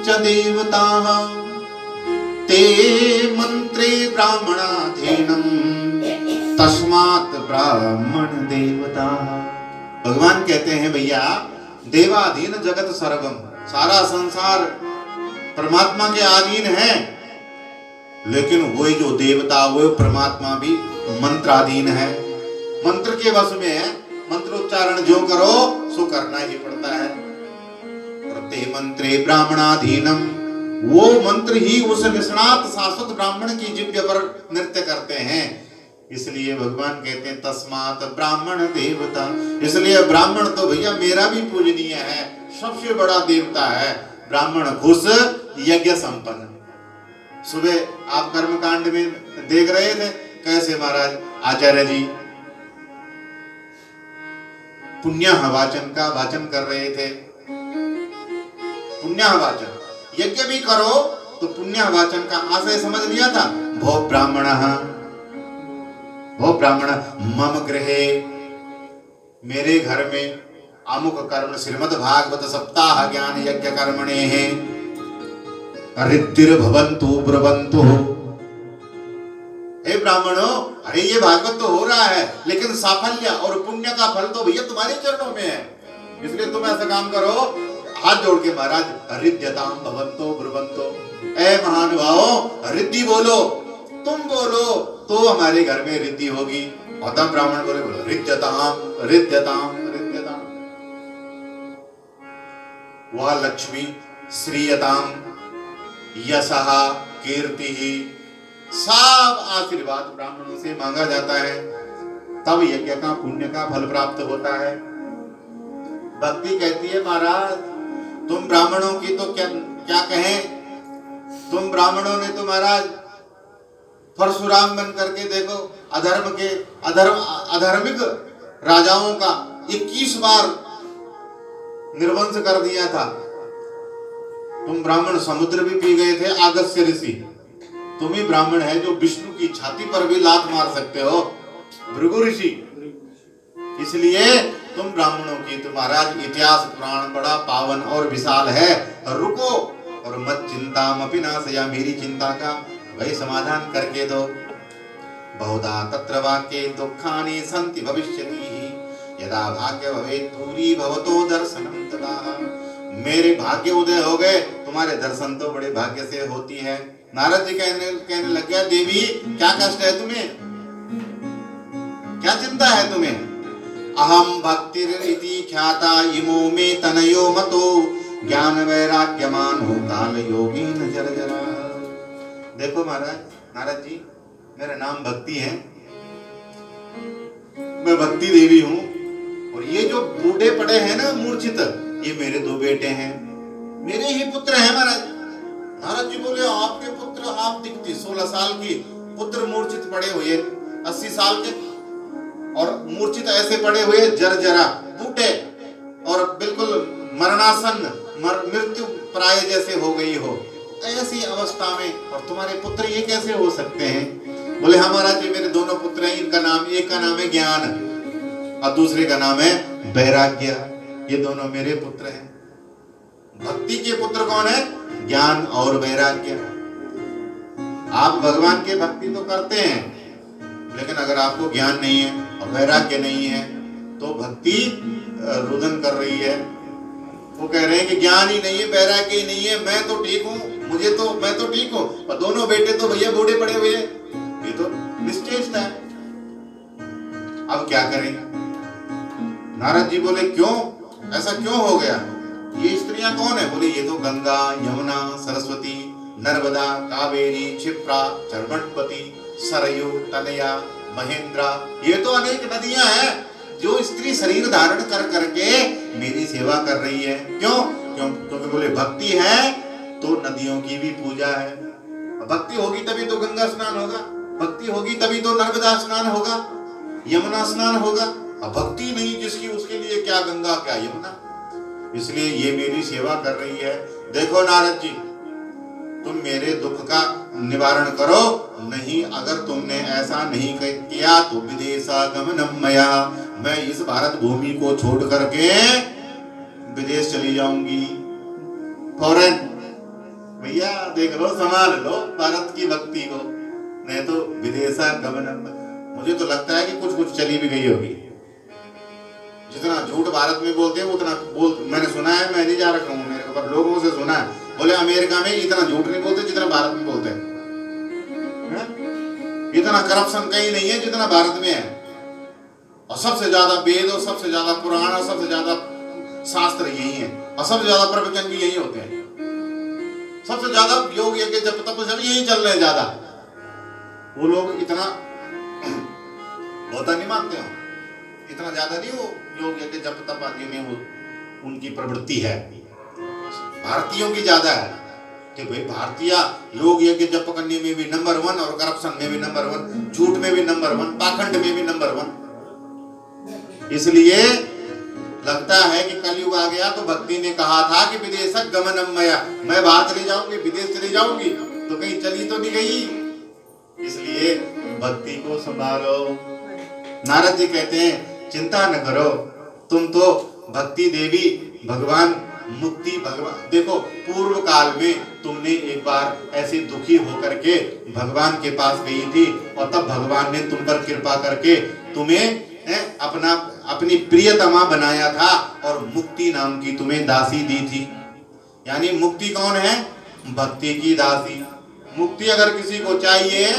च देवताः ते मंत्रे ब्राह्मणाधीनं तस्मात् ब्राह्मण देवता। भगवान कहते हैं भैया, देवाधीन जगत सर्वम, सारा संसार परमात्मा के अधीन है, लेकिन वही जो देवता वो परमात्मा भी मंत्राधीन है, मंत्र के वश में है। मंत्रोच्चारण जो करो सो करना ही पड़ता है। ते मंत्रे ब्राह्मणाधीनम, वो मंत्र ही उस निष्णात शाश्वत ब्राह्मण की जिह्वा पर नृत्य करते हैं। इसलिए भगवान कहते हैं तस्मात् ब्राह्मण देवता। इसलिए ब्राह्मण तो भैया मेरा भी पूजनीय है, सबसे बड़ा देवता है। ब्राह्मण खुश, यज्ञ संपन्न। सुबह आप कर्मकांड में देख रहे थे कैसे महाराज आचार्य जी पुण्यवाचन का वाचन कर रहे थे। पुण्यवाचन, यज्ञ भी करो तो पुण्यवाचन का आशय समझ लिया था। भो ब्राह्मणः, भो ब्राह्मण मम गृहे, मेरे घर में अमुक कर्म श्रीमद् भागवत सप्ताह ज्ञान यज्ञ कर्मणे हैं रिद्धिर भवन्तु ब्रवन्तु। हे ब्राह्मणों, अरे ये भागवत तो हो रहा है, लेकिन साफल्य और पुण्य का फल तो भैया तुम्हारे चरणों में है। इसलिए तुम ऐसा काम करो, हाथ जोड़ के महाराज रिद्ध्यताम भवन्तो ब्रुवन्तो। ऐ महानुभावों, रिद्धि बोलो, तुम बोलो तो हमारे घर में रिद्धि होगी। और तब ब्राह्मण बोले रिद्ध्यताम रिद्ध्यताम रिद्ध्यताम। वह लक्ष्मी श्रीयताम यशः कीर्तिः, सब आशीर्वाद ब्राह्मणों से मांगा जाता है, तब यज्ञ का पुण्य का फल प्राप्त होता है। भक्ति कहती है महाराज तुम ब्राह्मणों की तो क्या कहें, तुम ब्राह्मणों ने तो महाराज परशुराम बन करके देखो, अधर्मिक राजाओं का 21 बार निर्वंश कर दिया था। तुम ब्राह्मण समुद्र भी पी गए थे, अगस्त्य ऋषि। तुम ही ब्राह्मण है जो विष्णु की छाती पर भी लात मार सकते हो, भृगु ऋषि। इसलिए तुम ब्राह्मणों की तो महाराज इतिहास पुराण बड़ा पावन और विशाल है। रुको और मत चिंतामपि नाशया, मेरी चिंता का भाई समाधान करके दो। बहुधा तत्र वाक्ये दुःखानि सन्ति भविष्यति, यदा भाग्य भवेत् पूरी भवतो दर्शनम तदा। मेरे भाग्य उदय हो गए, तुम्हारे दर्शन तो बड़े भाग्य से होती है। नारद जी कहने लग गया, देवी क्या कष्ट है तुम्हें, क्या चिंता है तुम्हें? अहम भक्तिरिति ख्याता इमो में तनयो मतो ज्ञान वैराग्यमान हो काल योगी न जरा। देखो महाराज, नारद जी मेरा नाम भक्ति है, मैं भक्ति देवी हूँ, और ये जो बूढ़े पड़े हैं ना मूर्छित, ये मेरे दो बेटे हैं, मेरे ही पुत्र हैं महाराज। नारद जी बोले, आपके पुत्र? आप दिखती 16 साल की पुत्र मूर्छित पड़े हुए, 80 साल के, और मूर्छित ऐसे पड़े हुए जर्जरा बूढ़े और बिल्कुल मरणासन मृत्यु प्राय जैसे हो गई हो, ऐसी अवस्था में, और तुम्हारे पुत्र ये कैसे हो सकते हैं? बोले हाँ महाराज जी, मेरे दोनों पुत्र हैं, इनका नाम, एक का नाम है ज्ञान और दूसरे का नाम है वैराग्य। ये दोनों मेरे पुत्र हैं। भक्ति के पुत्र कौन है? ज्ञान और वैराग्य। आप भगवान के भक्ति तो करते हैं, लेकिन अगर आपको ज्ञान नहीं है और वैराग्य नहीं है तो भक्ति रुदन कर रही है। वो कह रहे हैं कि ज्ञान ही नहीं है, वैराग्य ही नहीं है, मैं तो ठीक हूँ, मैं तो ठीक हूँ, और दोनों बेटे तो भैया बूढ़े पड़े हुए हैं, ये तो निश्चेष्ट है। अब क्या करें? नारद जी बोले, क्यों, ऐसा क्यों हो गया? ये स्त्रियां कौन है? बोले, ये तो गंगा, यमुना, सरस्वती, नर्मदा, कावेरी, क्षिप्रा, चर्मणपति, सरयू, तनया, महेंद्रा, ये तो अनेक नदियां हैं जो स्त्री शरीर धारण कर करके मेरी सेवा कर रही है। क्यों? क्योंकि बोले भक्ति है तो नदियों की भी पूजा है। भक्ति होगी तभी तो गंगा स्नान होगा, भक्ति होगी तभी तो नर्मदा स्नान होगा, यमुना स्नान होगा। अब भक्ति नहीं जिसकी, उसके लिए क्या गंगा क्या यमुना। इसलिए ये मेरी सेवा कर रही है। देखो नारद जी, तुम मेरे दुख का निवारण करो, नहीं अगर तुमने ऐसा नहीं किया तो विदेशागमनम मया, मैं इस भारत भूमि को छोड़ करके विदेश चली जाऊंगी, फौरन। भैया देख लो, संभाल लो भारत की भक्ति को, नहीं तो विदेशागमनम। मुझे तो लगता है कि कुछ चली भी गई होगी। जितना झूठ भारत में बोलते हैं उतना मैंने सुना है, मैं नहीं जा रखा हूँ, मेरे ऊपर लोगों से सुना है, बोले अमेरिका में इतना झूठ नहीं बोलते जितना भारत में बोलते हैं। इतना करप्शन कहीं नहीं है जितना भारत में है, और सबसे ज्यादा वेद और सबसे ज्यादा पुराण और सबसे ज्यादा शास्त्र यही है, और सबसे ज्यादा प्रवचन भी यही होते हैं, सबसे ज्यादा योग यज्ञ जप तप सब यही चल रहे हैं ज्यादा। वो लोग इतना होता नहीं मानते हो, इतना ज्यादा नहीं वो योग यज्ञ जप तप आदि में वो उनकी प्रवृत्ति है, भारतीयों की ज्यादा है। कि भाई भारतीय योग यज्ञ जप करने में भी नंबर 1 और करप्शन में भी नंबर 1, झूठ में भी नंबर 1, पाखंड में भी नंबर 1। इसलिए लगता है कि कलयुग आ गया तो भक्ति ने कहा था कि विदेश गमनम मया, मैं बाहर चली जाऊंगी, विदेश चली जाऊंगी, तो कहीं चली तो नहीं गई। इसलिए भक्ति को संभालो। नारद जी कहते हैं, चिंता न करो, तुम तो भक्ति देवी, भगवान मुक्ति, भगवान देखो पूर्व काल में तुमने एक बार ऐसे दुखी होकर के भगवान के पास गई थी, और तब भगवान ने तुम पर कृपा करके तुम्हें अपनी प्रियतमा बनाया था, और मुक्ति नाम की तुम्हें दासी दी थी। यानी मुक्ति कौन है? भक्ति की दासी। मुक्ति अगर किसी को चाहिए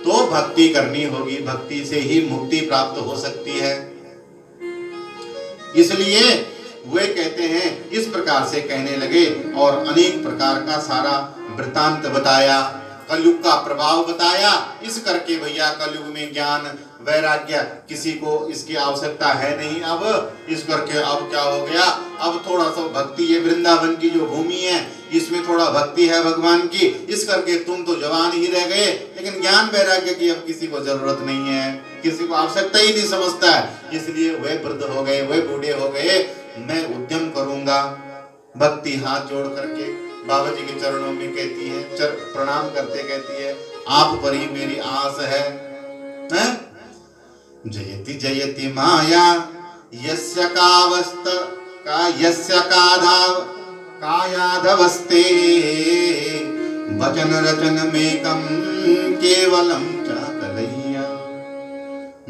तो भक्ति करनी होगी, भक्ति से ही मुक्ति प्राप्त हो सकती है। इसलिए वे कहते हैं, इस प्रकार से कहने लगे और अनेक प्रकार का सारा वृतांत बताया, कलयुग का प्रभाव बताया। इस करके भैया कलयुग में ज्ञान वैराग्य किसी को इसकी आवश्यकता है नहीं। अब इस करके अब क्या हो गया, अब थोड़ा सा भक्ति, ये वृंदावन की जो भूमि है इसमें थोड़ा भक्ति है भगवान की, इस करके तुम तो जवान ही रह गए, लेकिन ज्ञान वैराग्य की अब किसी को जरूरत नहीं है, किसी को आवश्यकता ही नहीं समझता है। इसलिए वे वृद्ध हो गए, वे बूढ़े हो गए, मैं उद्यम करूंगा। भक्ति हाथ जोड़ करके बाबा जी के चरणों में कहती है, प्रणाम करते कहती है, आप पर ही मेरी आस है। जयति जयति माया यस्य कावस्त का यस्य कायाधवस्ते वचन रचन मेकम केवलम चाकलय्या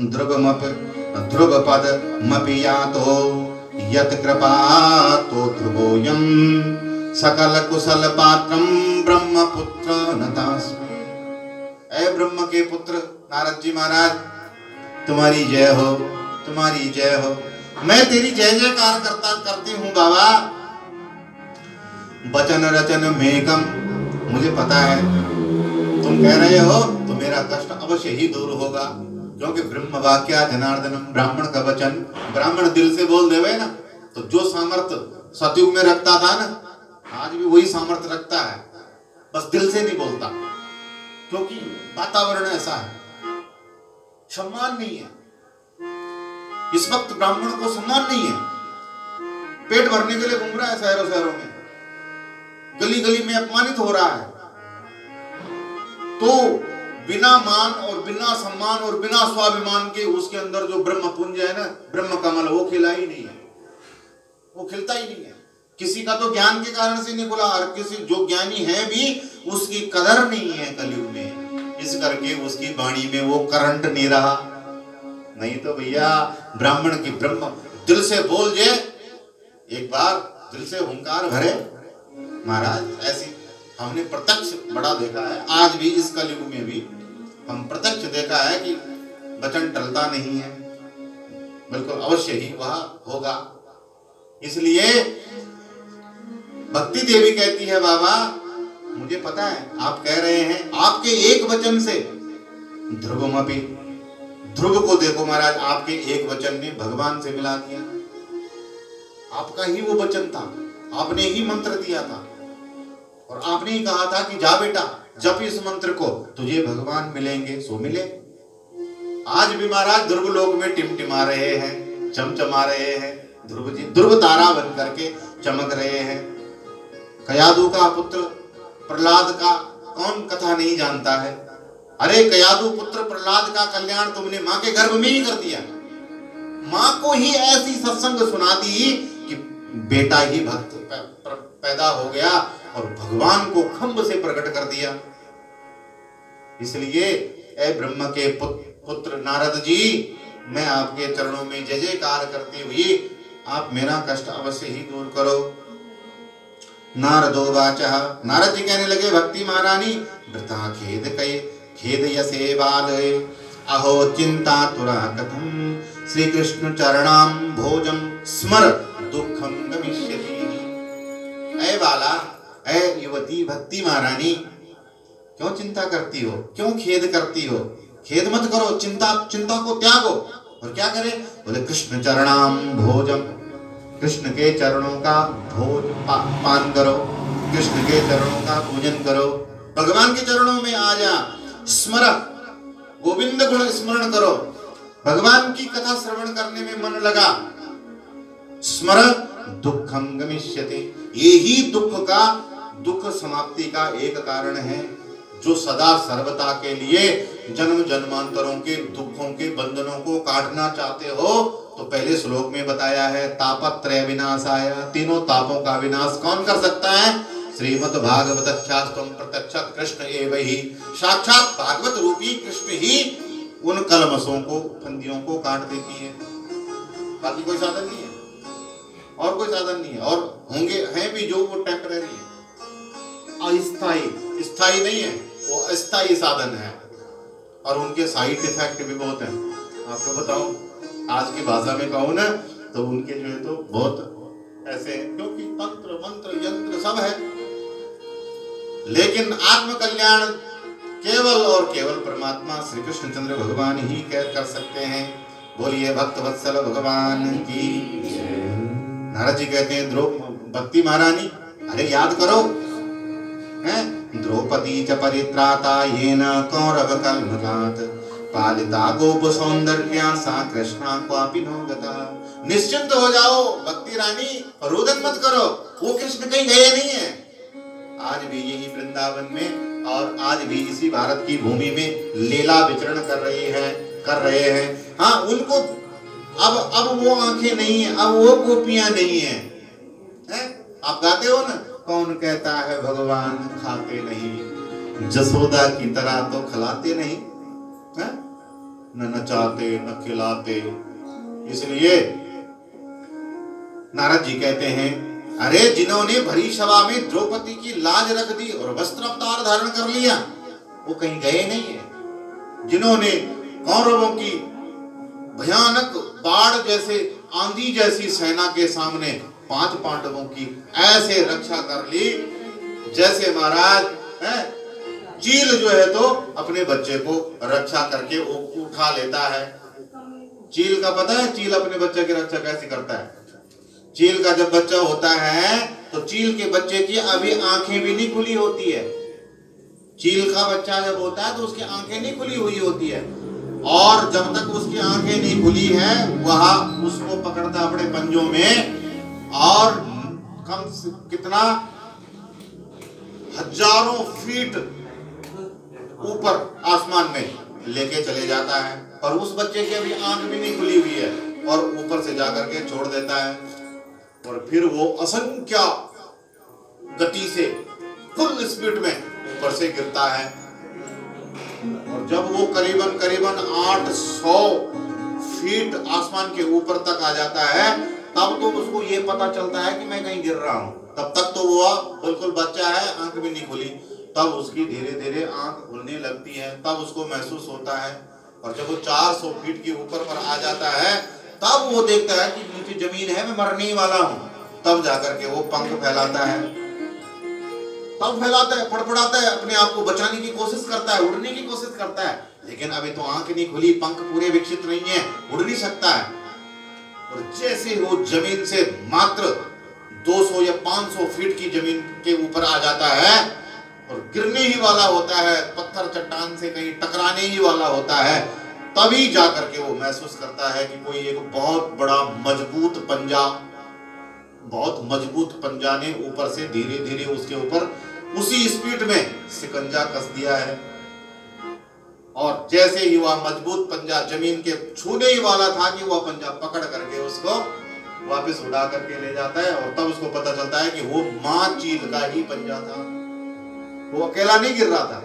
ध्रुवमप ध्रुव पद मपियातो यत कृपा तो ध्रुवोयम सकल कुशल पात्रम ब्रह्मपुत्र नतास्मि। ऐ ब्रह्म के पुत्र नारद जी महाराज, तुम्हारी जय हो, तुम्हारी जय हो। मैं तेरी जय जयकार करती हूँ बाबा। वचन रचन मेघम, मुझे पता है तुम कह रहे हो तो मेरा कष्ट अवश्य ही दूर होगा, क्योंकि ब्रह्म वाक्या जनार्दनम, ब्राह्मण का वचन ब्राह्मण दिल से बोल देवे ना, तो जो सामर्थ्य सतयुग में रखता था ना, आज भी वही सामर्थ्य रखता है, बस दिल से नहीं बोलता, क्योंकि वातावरण ऐसा है, सम्मान नहीं है इस वक्त। ब्राह्मण को सम्मान नहीं है, पेट भरने के लिए घूम रहा है शहरों शहरों में, गली गली में अपमानित हो रहा है। तो बिना मान और बिना सम्मान और बिना स्वाभिमान के उसके अंदर जो ब्रह्म पुंज है ना, ब्रह्म कमल, वो खिला ही नहीं है, वो खिलता ही नहीं है। किसी का तो ज्ञान के कारण से नहीं खुला, और किसी जो ज्ञानी है भी उसकी कदर नहीं है कलयुग में, इस करके उसकी वाणी में वो करंट नहीं रहा। नहीं तो भैया ब्राह्मण की ब्रह्म दिल से बोल जे, एक बार दिल से हुंकार भरे महाराज, ऐसी हमने प्रत्यक्ष बड़ा देखा है। आज भी इस कलयुग में भी हम प्रत्यक्ष देखा है कि वचन टलता नहीं है, बिल्कुल अवश्य ही वह होगा। इसलिए भक्ति देवी कहती है बाबा मुझे पता है आप कह रहे हैं, आपके एक वचन से ध्रुवमपि, ध्रुव को देखो महाराज, आपके एक वचन ने भगवान से मिला दिया। आपका ही वो वचन था, आपने ही मंत्र दिया था, और आपने ही कहा था कि जा बेटा जप इस मंत्र को, तुझे भगवान मिलेंगे, सो मिले। आज भी महाराज ध्रुव लोक में टिमटिमा रहे हैं, चमचमा रहे हैं, ध्रुव जी ध्रुव तारा बन करके चमक रहे हैं। कयादू का पुत्र प्रहलाद का कौन कथा नहीं जानता है? अरे कयादू पुत्र प्रहलाद का कल्याण तुमने माँ के गर्भ में ही कर दिया, माँ को ही ऐसी सत्संग सुना दी कि बेटा ही भक्त पैदा हो गया और भगवान को खंभ से प्रकट कर दिया। इसलिए ऐ ब्रह्म के पुत्र नारद जी, मैं आपके चरणों में जय जयकार करती हुई आप मेरा कष्ट अवश्य ही दूर करो। नारदो वाचः, नारद जी कहने लगे भक्ति महारानी, वृथा खेद यसे बालये, अहो चिंता तुरा कथम, श्री कृष्ण चरणाम भोजम स्मर दुखम गमिष्यति। ऐ बाला, ऐ युवती भक्ति महारानी, क्यों चिंता करती हो, क्यों खेद करती हो? खेद मत करो, चिंता को त्यागो। और क्या करे? बोले कृष्ण चरणाम भोजम, कृष्ण के चरणों का भोज पान करो, कृष्ण के चरणों का पूजन करो, भगवान के चरणों में आ जा, स्मर, गोविंद गुण स्मरण करो, भगवान की कथा श्रवण करने में मन लगा। स्मर दुखम गमिष्यति, ये ही दुख समाप्ति का एक कारण है। जो सदा सर्वदा के लिए जन्म जन्मांतरों के दुखों के बंधनों को काटना चाहते हो, तो पहले श्लोक में बताया है तापत्रय विनाशाय, तीनों तापों का विनाश कौन कर सकता है? श्रीमद् भागवत ख्यास्तम प्रत्यक्ष कृष्ण एव ही, साक्षात भागवत रूपी कृष्ण ही उन कलमसों को, फंदियों को काट देती है। बाकी कोई साधन नहीं है, और कोई साधन नहीं है। और होंगे हैं भी जो वो टेम्पररी है, अस्थायी, स्थायी नहीं है, वो अस्थायी साधन है, और उनके साइड इफेक्ट भी बहुत हैं। आपको बताऊं, आज की भाषा में कहूं ना, तो उनके जो है तो बहुत ऐसे, क्योंकि तंत्र मंत्र यंत्र सब है, लेकिन आत्म कल्याण केवल और केवल परमात्मा श्री कृष्णचंद्र भगवान ही कर सकते हैं। बोलिए भक्त वत्सल भगवान की। नारद जी कहते हैं ध्रुव भक्ति महारानी, अरे याद करो, हैं द्रौपदी च परित्राता येन कौरव कलमलात्, पालिता गोप सौंदर्या सा कृष्णा क्वापि नो गता। निश्चिंत हो जाओ भक्ति रानी, रोदन मत करो, वो कृष्ण कहीं गए नहीं है। आज भी यही वृंदावन में और आज भी इसी भारत की भूमि में लीला विचरण कर रहे हैं। हाँ, उनको अब वो आंखें नहीं है, अब वो गोपियां नहीं है, हैं? आप गाते हो ना, कौन कहता है भगवान खाते नहीं, जसोदा की तरह तो खिलाते नहीं, हैं? न नचाते न खिलाते, इसलिए नारद जी कहते हैं, अरे जिन्होंने भरी सभा में द्रौपदी की लाज रख दी और वस्त्र अवतार धारण कर लिया, वो कहीं गए नहीं है। जिन्होंने कौरवों की भयानक बाढ़ जैसे आंधी जैसी सेना के सामने 5 पांडवों की ऐसे रक्षा कर ली, जैसे महाराज चील जो है तो अपने बच्चे को रक्षा करके उठा लेता है। चील का पता है, चील अपने बच्चे की रक्षा कैसे करता है? चील का जब बच्चा होता है तो चील के बच्चे की अभी आंखें भी नहीं खुली होती है। चील का बच्चा जब होता है तो उसकी आंखें नहीं खुली हुई होती है, और जब तक उसकी आंखें नहीं खुली है वह उसको पकड़ता अपने पंजों में और कितना हजारों फीट ऊपर आसमान में लेके चले जाता है, और उस बच्चे की अभी आंख भी नहीं खुली हुई है, और ऊपर से जाकर के छोड़ देता है, और फिर वो असंख्य गति से फुल स्पीड में ऊपर से गिरता है। और जब वो करीबन 800 फीट आसमान के ऊपर तक आ जाता है, तब तो उसको ये पता चलता है कि मैं कहीं गिर रहा हूं। तब तक तो वो बिल्कुल बच्चा है, आंख भी नहीं खुली। तब उसकी धीरे धीरे आंख खुलने लगती है, तब उसको महसूस होता है। और जब वो 400 फीट के ऊपर पर आ जाता है, तब वो देखता है कि नीचे जमीन है, मैं मरने ही वाला हूं। तब जाकर के वो पंख फैलाता है, तब फैलाता है, फड़फड़ाता है, अपने आप को बचाने की कोशिश करता है, उड़ने की कोशिश करता है, लेकिन अभी तो आंख नहीं खुली, पंख पूरे विकसित नहीं है, उड़ नहीं सकता है। और जैसे वो जमीन से मात्र 200 या 500 फीट की जमीन के ऊपर आ जाता है और गिरने ही वाला होता है, पत्थर चट्टान से कहीं टकराने ही वाला होता है, तभी जाकर के वो महसूस करता है कि कोई एक बहुत बड़ा मजबूत पंजा, बहुत मजबूत पंजा ने ऊपर से धीरे धीरे उसके ऊपर उसी स्पीड में शिकंजा कस दिया है। और जैसे ही वह मजबूत पंजा जमीन के छूने ही वाला था कि वह पंजा पकड़ करके उसको वापस उड़ा करके ले जाता है, और तब उसको पता चलता है कि वो मां चील का ही पंजा था। वो अकेला नहीं गिर रहा था,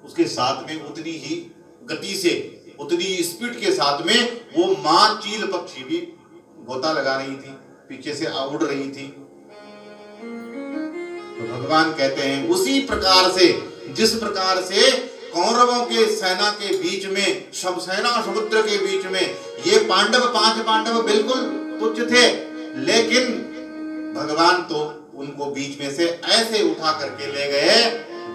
उसके साथ में उतनी ही गति से, उतनी स्पीड के साथ में वो मां चील पक्षी भी गोता लगा रही थी, पीछे से उड़ रही थी। तो भगवान कहते हैं उसी प्रकार से, जिस प्रकार से कौरवों के सेना के बीच में, सब सेना समुद्र के बीच में ये 5 पांडव बिल्कुल तुच्छ थे, लेकिन भगवान तो उनको बीच में से ऐसे उठा करके ले गए,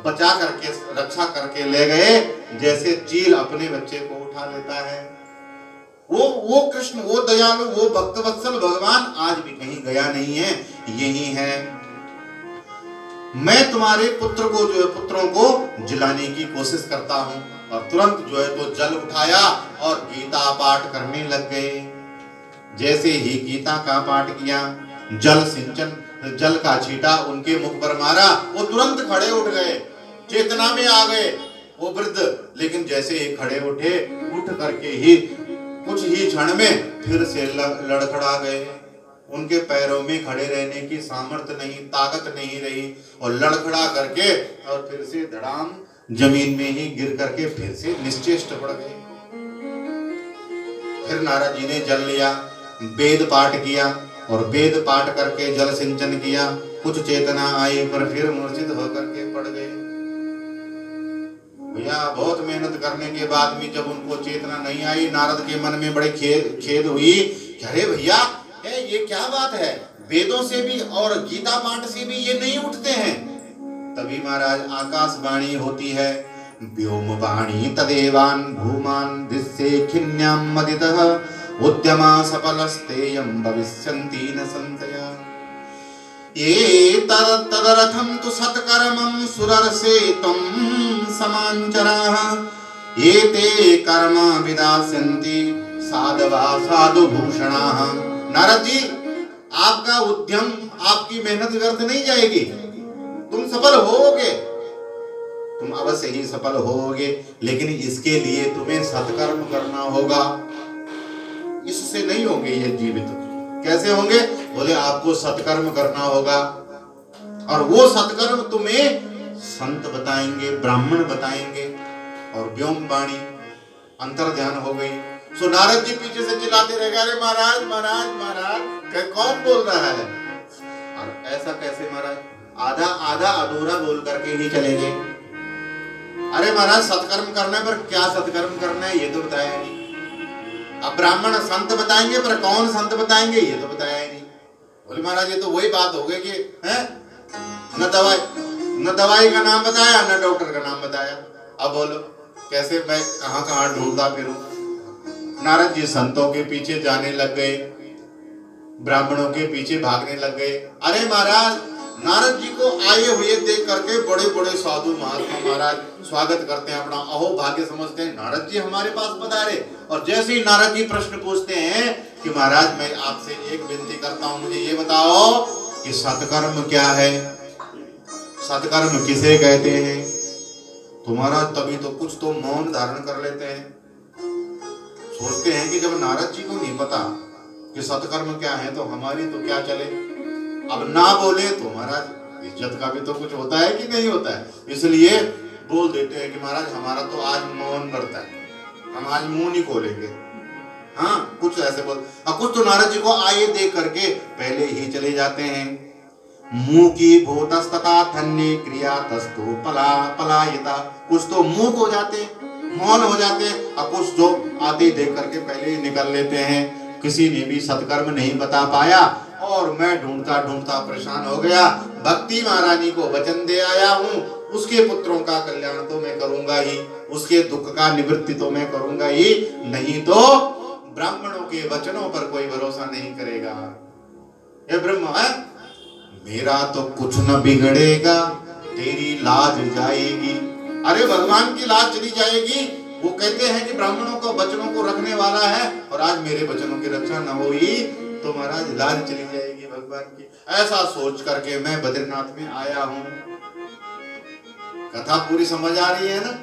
बचा करके, रक्षा करके ले गए, जैसे चील अपने बच्चे को उठा लेता है। वो कृष्ण, वो दयालु, वो भक्तवत्सल भगवान आज भी कहीं गया नहीं है, यही है। मैं तुम्हारे पुत्रों को जिलाने की कोशिश करता हूं, और तुरंत जो है तो जल उठाया और गीता पाठ करने लग गए। जैसे ही गीता का पाठ किया, जल सिंचन, जल का छींटा उनके मुख पर मारा, वो तुरंत खड़े उठ गए, चेतना में आ गए वो वृद्ध। लेकिन जैसे ही खड़े उठे, उठ करके ही कुछ ही क्षण में फिर से लड़खड़ा गए। उनके पैरों में खड़े रहने की सामर्थ्य नहीं, ताकत नहीं रही, और लड़खड़ा करके और फिर से धड़ाम जमीन में ही गिर करके फिर से निश्चेष्ट पड़ गए। फिर नारद जी ने जल लिया, वेद पाठ किया, और वेद पाठ करके जल सिंचन किया। कुछ चेतना आई, पर फिर मूर्छित होकर के पड़ गए। भैया बहुत मेहनत करने के बाद भी जब उनको चेतना नहीं आई, नारद के मन में बड़े खेद हुई। अरे भैया ये क्या बात है, वेदों से भी और गीता पाठ से भी ये नहीं उठते हैं। तभी महाराज आकाशवाणी होती है, व्योम वाणी तदेवान भूमान दिस्से खिन्याम मदितः उद्यमा सफलस्तेयं भविष्यन्ति न संशया। ये तदरथं तु सत्कर्मं सुरर्षे त्वं समांचराः, ये ते कर्म विदास्यन्ति साधवा साधुभूषणाः। नारद जी, आपका उद्यम, आपकी मेहनत व्यर्थ नहीं जाएगी, तुम सफल होगे, तुम अवश्य ही सफल होगे, लेकिन इसके लिए तुम्हें सत्कर्म करना होगा। इससे नहीं होंगे ये जीवित। कैसे होंगे? बोले आपको सत्कर्म करना होगा, और वो सत्कर्म तुम्हें संत बताएंगे, ब्राह्मण बताएंगे। और व्योम वाणी अंतर ध्यान हो गई, सो नारद जी पीछे से चिल्लाते रह गए, अरे महाराज महाराज महाराज, कौन बोल रहा है? और ऐसा कैसे महाराज? आधा आधा अधूरा बोल करके ही चले गए। अरे महाराज सत्कर्म करने पर क्या सत्कर्म करना है ये तो बताया नहीं। अब ब्राह्मण संत बताएंगे पर कौन संत बताएंगे ये तो बताया ही नहीं। बोले महाराज ये तो वही बात हो गई कि है न दवाई का नाम बताया न डॉक्टर का नाम बताया। अब बोलो कैसे मैं कहाँ कहाँ ढूंढता फिरूं? नारद जी संतों के पीछे जाने लग गए, ब्राह्मणों के पीछे भागने लग गए। अरे महाराज नारद जी को आए हुए देख करके बड़े बड़े साधु महात्मा महाराज स्वागत करते हैं, अपना अहो भाग्य समझते हैं, नारद जी हमारे पास पधारे। और जैसे ही नारद जी प्रश्न पूछते हैं कि महाराज मैं आपसे एक विनती करता हूं, मुझे ये बताओ कि सत्कर्म क्या है, सत्कर्म किसे कहते हैं? तो महाराज तभी तो कुछ तो मौन धारण कर लेते हैं, सोचते हैं कि जब नारद जी को नहीं पता कि सत्कर्म क्या है तो हमारी तो क्या चले। अब ना बोले तो महाराज इज्जत का भी तो कुछ होता है कि नहीं होता है, इसलिए बोल देते हैं कि महाराज हमारा तो आज मौन बढ़ता है, हम आज मुंह नहीं खोलेंगे। हाँ कुछ ऐसे बोल, अब कुछ तो नारद जी को आए देख करके पहले ही चले जाते हैं। मुंह की भूतस्तता धन्य क्रिया तस्तु पला पलायिता, कुछ तो मुंह हो जाते मौन हो जाते हैं, और कुछ जो आते देख करके पहले ही निकल लेते हैं। किसी ने भी सत्कर्म नहीं बता पाया और मैं ढूंढता ढूंढता परेशान हो गया। भक्ति महारानी को वचन दे आया हूँ, उसके पुत्रों का कल्याण तो मैं करूंगा ही, उसके दुख का निवृत्ति तो मैं करूंगा ही, नहीं तो ब्राह्मणों के वचनों पर कोई भरोसा नहीं करेगा। ये ब्रह्म है मेरा तो कुछ न बिगड़ेगा, तेरी लाज जाएगी। अरे भगवान की लाज चली जाएगी। वो कहते हैं कि ब्राह्मणों को वचनों को रखने वाला है और आज मेरे वचनों की रक्षा न हुई तो महाराज लाज चली जाएगी भगवान की। ऐसा सोच करके मैं बद्रीनाथ में आया हूँ। कथा पूरी समझ आ रही है ना?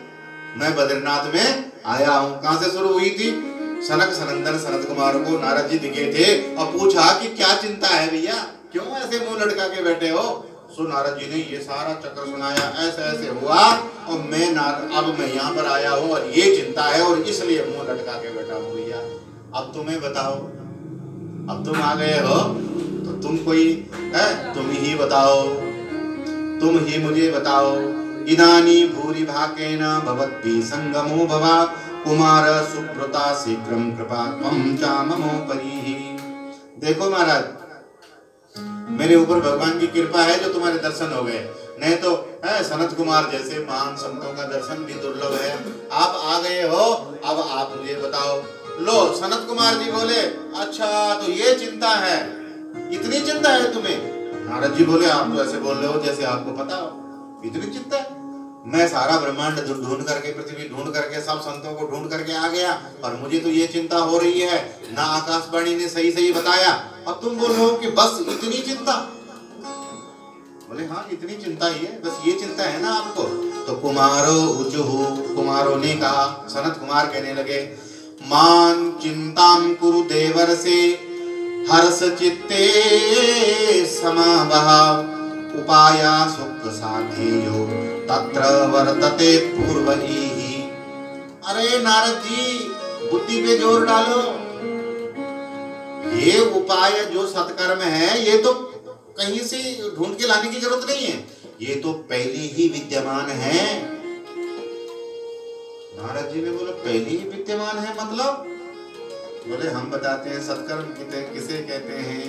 मैं बद्रीनाथ में आया हूँ। कहां से शुरू हुई थी? सनक सनंदन सनत कुमार को नारद जी दिखे थे और पूछा कि क्या चिंता है भैया, क्यों ऐसे मुंह लटका के बैठे हो? सो नारद जी ने ये सारा चक्र सुनाया, ऐसे ऐसे हुआ और अब मैं यहाँ पर आया हूँ और ये चिंता है और इसलिए मुंह लटका के बैठा हूँ भैया। अब तुम्हें बताओ, अब तुम आ गए हो तो तुम कोई है, तुम ही बताओ, तुम ही मुझे बताओ। इदानी भूरि भाकेन भवद्भि संगमो भवा कुमार सुब्रता शीघ्रम कृपा त्वं च ममोपरि। देखो महाराज मेरे ऊपर भगवान की कृपा है जो तुम्हारे दर्शन हो गए, नहीं तो है सनत कुमार जैसे महान संतों का दर्शन भी दुर्लभ है। आप आ गए हो, अब आप मुझे बताओ। लो सनत कुमार जी बोले अच्छा तो ये चिंता है, इतनी चिंता है तुम्हें? नारद जी बोले आप तो ऐसे बोल रहे हो जैसे आपको पता हो, इतनी चिंता है? मैं सारा ब्रह्मांड ढूंढ करके, पृथ्वी ढूंढ करके, सब संतों को ढूंढ करके आ गया और मुझे तो ये चिंता हो रही है, ना आकाशवाणी ने सही सही बताया, अब तुम बोल रहे हो कि बस इतनी चिंता? बोले हाँ इतनी चिंता ही है, बस ये चिंता है ना आपको? तो कुमारों ने कहा, सनत कुमार कहने लगे मान चिंताम कुरु देवर से हर्ष चित्ते समावहा उपाया सुख साधेयो तत्र वर्तते पूर्वही। अरे नारद जी बुद्धि पे जोर डालो, ये उपाय जो सत्कर्म है ये तो कहीं से ढूंढ के लाने की जरूरत नहीं है, ये तो पहले ही विद्यमान है। नारद जी ने बोला पहले ही विद्यमान है मतलब? बोले हम बताते हैं सत्कर्म किसे कहते हैं,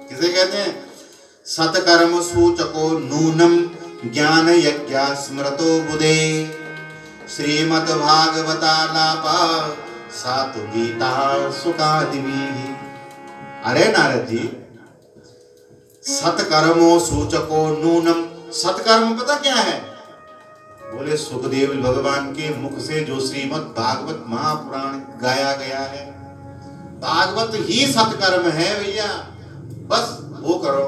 किसे कहते हैं? सत्कर्म सूचको नूनम ज्ञान यज्ञ स्मृतो बुधे श्रीमद् भागवतालापा सातु गीता सुखादिवी। अरे नारद जी सत्कर्मो सूचको नूनम, सत्कर्म पता क्या है? बोले सुखदेव भगवान के मुख से जो श्रीमद् भागवत महापुराण गाया गया है, भागवत ही सत्कर्म है भैया, बस वो करो,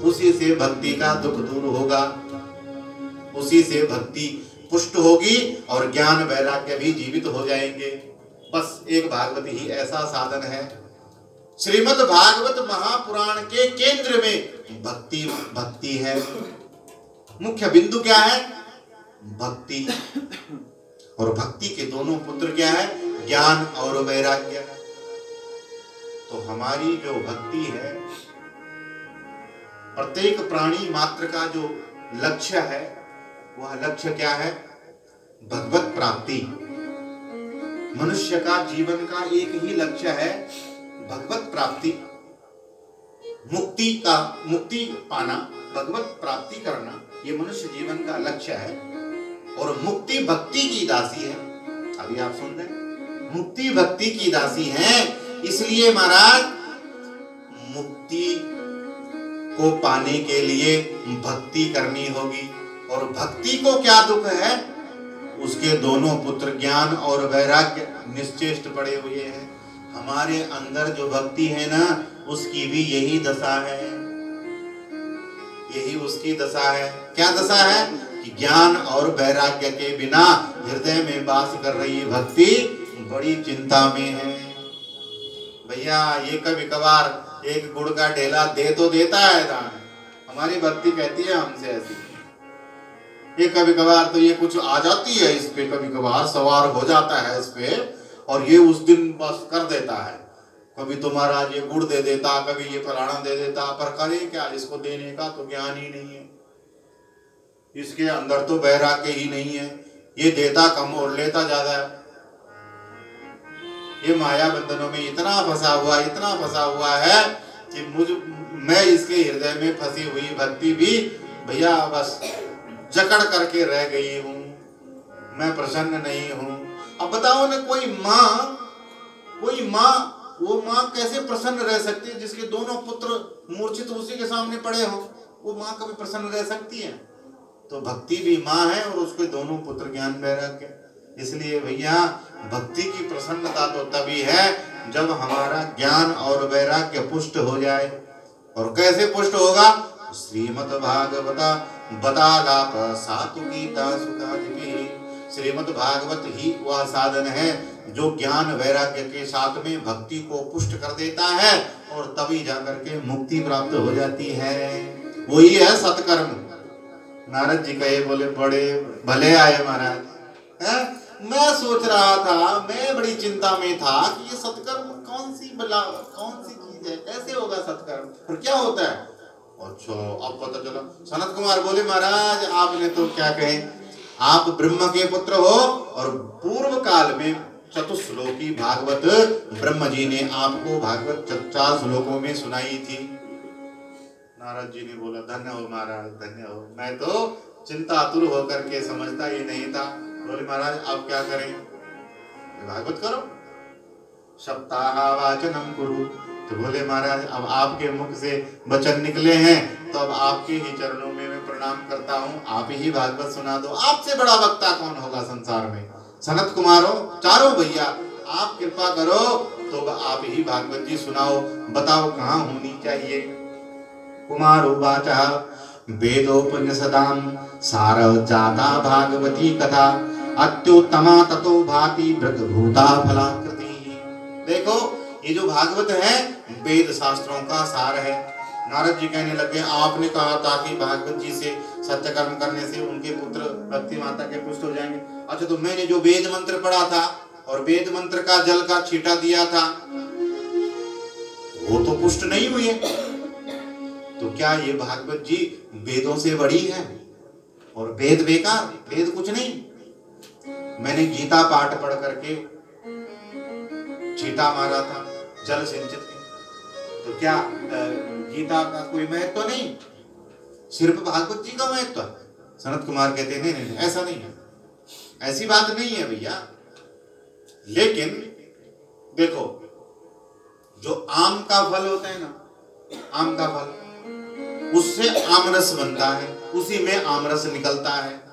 उसी से भक्ति का दुख दूर होगा, उसी से भक्ति पुष्ट होगी और ज्ञान वैराग्य भी जीवित हो जाएंगे। बस एक भागवत ही ऐसा साधन है। श्रीमद् भागवत महापुराण के केंद्र में भक्ति है, मुख्य बिंदु क्या है? भक्ति। और भक्ति के दोनों पुत्र क्या है? ज्ञान और वैराग्य। तो हमारी जो भक्ति है, प्रत्येक प्राणी मात्र का जो लक्ष्य है, वह लक्ष्य क्या है? भगवत प्राप्ति। मनुष्य का जीवन का एक ही लक्ष्य है, भगवत प्राप्ति, मुक्ति पाना, भगवत प्राप्ति करना, ये मनुष्य जीवन का लक्ष्य है। और मुक्ति भक्ति की दासी है। अभी आप सुन रहे हैं, मुक्ति भक्ति की दासी है। इसलिए महाराज, मुक्ति को पाने के लिए भक्ति करनी होगी। और भक्ति को क्या दुख है? उसके दोनों पुत्र ज्ञान और वैराग्य निश्चेष्ट पड़े हुए हैं। हमारे अंदर जो भक्ति है ना, उसकी भी यही दशा है, यही उसकी दशा है। क्या दशा है? कि ज्ञान और वैराग्य के बिना हृदय में वास कर रही भक्ति बड़ी चिंता में है। भैया, ये कभी कभार एक गुड़ का ढेला दे तो देता है दान, हमारी भक्ति कहती है हमसे ऐसी। ये कभी कभार तो ये कुछ आ जाती है इस पे, कभी कभार सवार हो जाता है इस पे, और ये उस दिन बस कर देता है। कभी तो महाराज ये गुड़ दे देता, कभी ये फलाना दे देता, पर करे क्या? इसको देने का तो ज्ञान ही नहीं है, इसके अंदर तो वैराग्य ही नहीं है। ये देता कम और लेता ज्यादा है। ये माया बंधनों में इतना फंसा हुआ है कि मैं इसके हृदय में फंसी हुई भक्ति भी भैया बस जकड़ करके रह गई हूँ, मैं प्रसन्न नहीं हूँ। अब बताओ ना, कोई माँ वो माँ कैसे प्रसन्न रह सकती है जिसके दोनों पुत्र मूर्छित उसी के सामने पड़े हों? वो माँ कभी प्रसन्न रह सकती है? तो भक्ति भी माँ है और उसके दोनों पुत्र ज्ञान वैराग्य। इसलिए भैया, भक्ति की प्रसन्नता तो तभी है जब हमारा ज्ञान और वैराग्य पुष्ट हो जाए। और कैसे पुष्ट होगा? श्रीमद् भागवत बतालाप सातु गीता सुखादि। श्रीमद् भागवत ही वह साधन है जो ज्ञान वैराग्य के साथ में भक्ति को पुष्ट कर देता है, और तभी जाकर के मुक्ति प्राप्त हो जाती है। वही है सत्कर्म। नारद जी कहे, बोले बड़े भले आए महाराज। मैं सोच रहा था, मैं बड़ी चिंता में था कि ये सत्कर्म कौन सी चीज है, कैसे होगा सत्कर्म, और क्या होता है? अच्छा, अब पता चला। सनत कुमार बोले, महाराज आपने तो क्या कहे, आप ब्रह्म के पुत्र हो, और पूर्व काल में चतुश्लोकी भागवत ब्रह्म जी ने आपको भागवत 4 श्लोकों में सुनाई थी। नारद जी ने बोला, धन्य हो महाराज, धन्य हो, मैं तो चिंतातुर होकर के समझता ही नहीं था। बोले, महाराज अब क्या करें? भागवत करो, सप्ताह वाचनम कुरु। तो बोले, महाराज अब आपके मुख से वचन निकले हैं, तो अब आपके ही चरणों में मैं प्रणाम करता हूँ, आप ही भागवत सुना दो। आपसे बड़ा वक्ता कौन होगा संसार में? सनत कुमारों, चारों भैया, आप कृपा करो तो आप ही भागवत जी सुनाओ, बताओ कहाँ होनी चाहिए। कुमार उवाचः वेदोपनिषदां सार जाता भागवती कथा अत्युत्तमा ततो भाति भृगभूता फलाकृति। देखो, ये जो भागवत है वेद शास्त्रों का सार है। नारद जी कहने लगे, आपने कहा था कि भागवत जी से सत्य कर्म करने से उनके पुत्र भक्ति माता के पुष्ट हो जाएंगे। अच्छा, तो मैंने जो वेद मंत्र पढ़ा था और वेद मंत्र का जल का छींटा दिया था, वो तो पुष्ट नहीं हुए। तो क्या ये भागवत जी वेदों से बड़ी है? और वेद बेकार, वेद कुछ नहीं। मैंने गीता पाठ पढ़ करके छींटा मारा था, जल सिंचित किया, तो क्या गीता का कोई महत्व तो नहीं? सिर्फ भागवत जी का महत्व? सनत कुमार कहते नहीं नहीं, ऐसा नहीं है, ऐसी बात नहीं है भैया। लेकिन देखो, जो आम का फल होता है ना, आम का फल, उससे आमरस बनता है, उसी में आमरस निकलता है।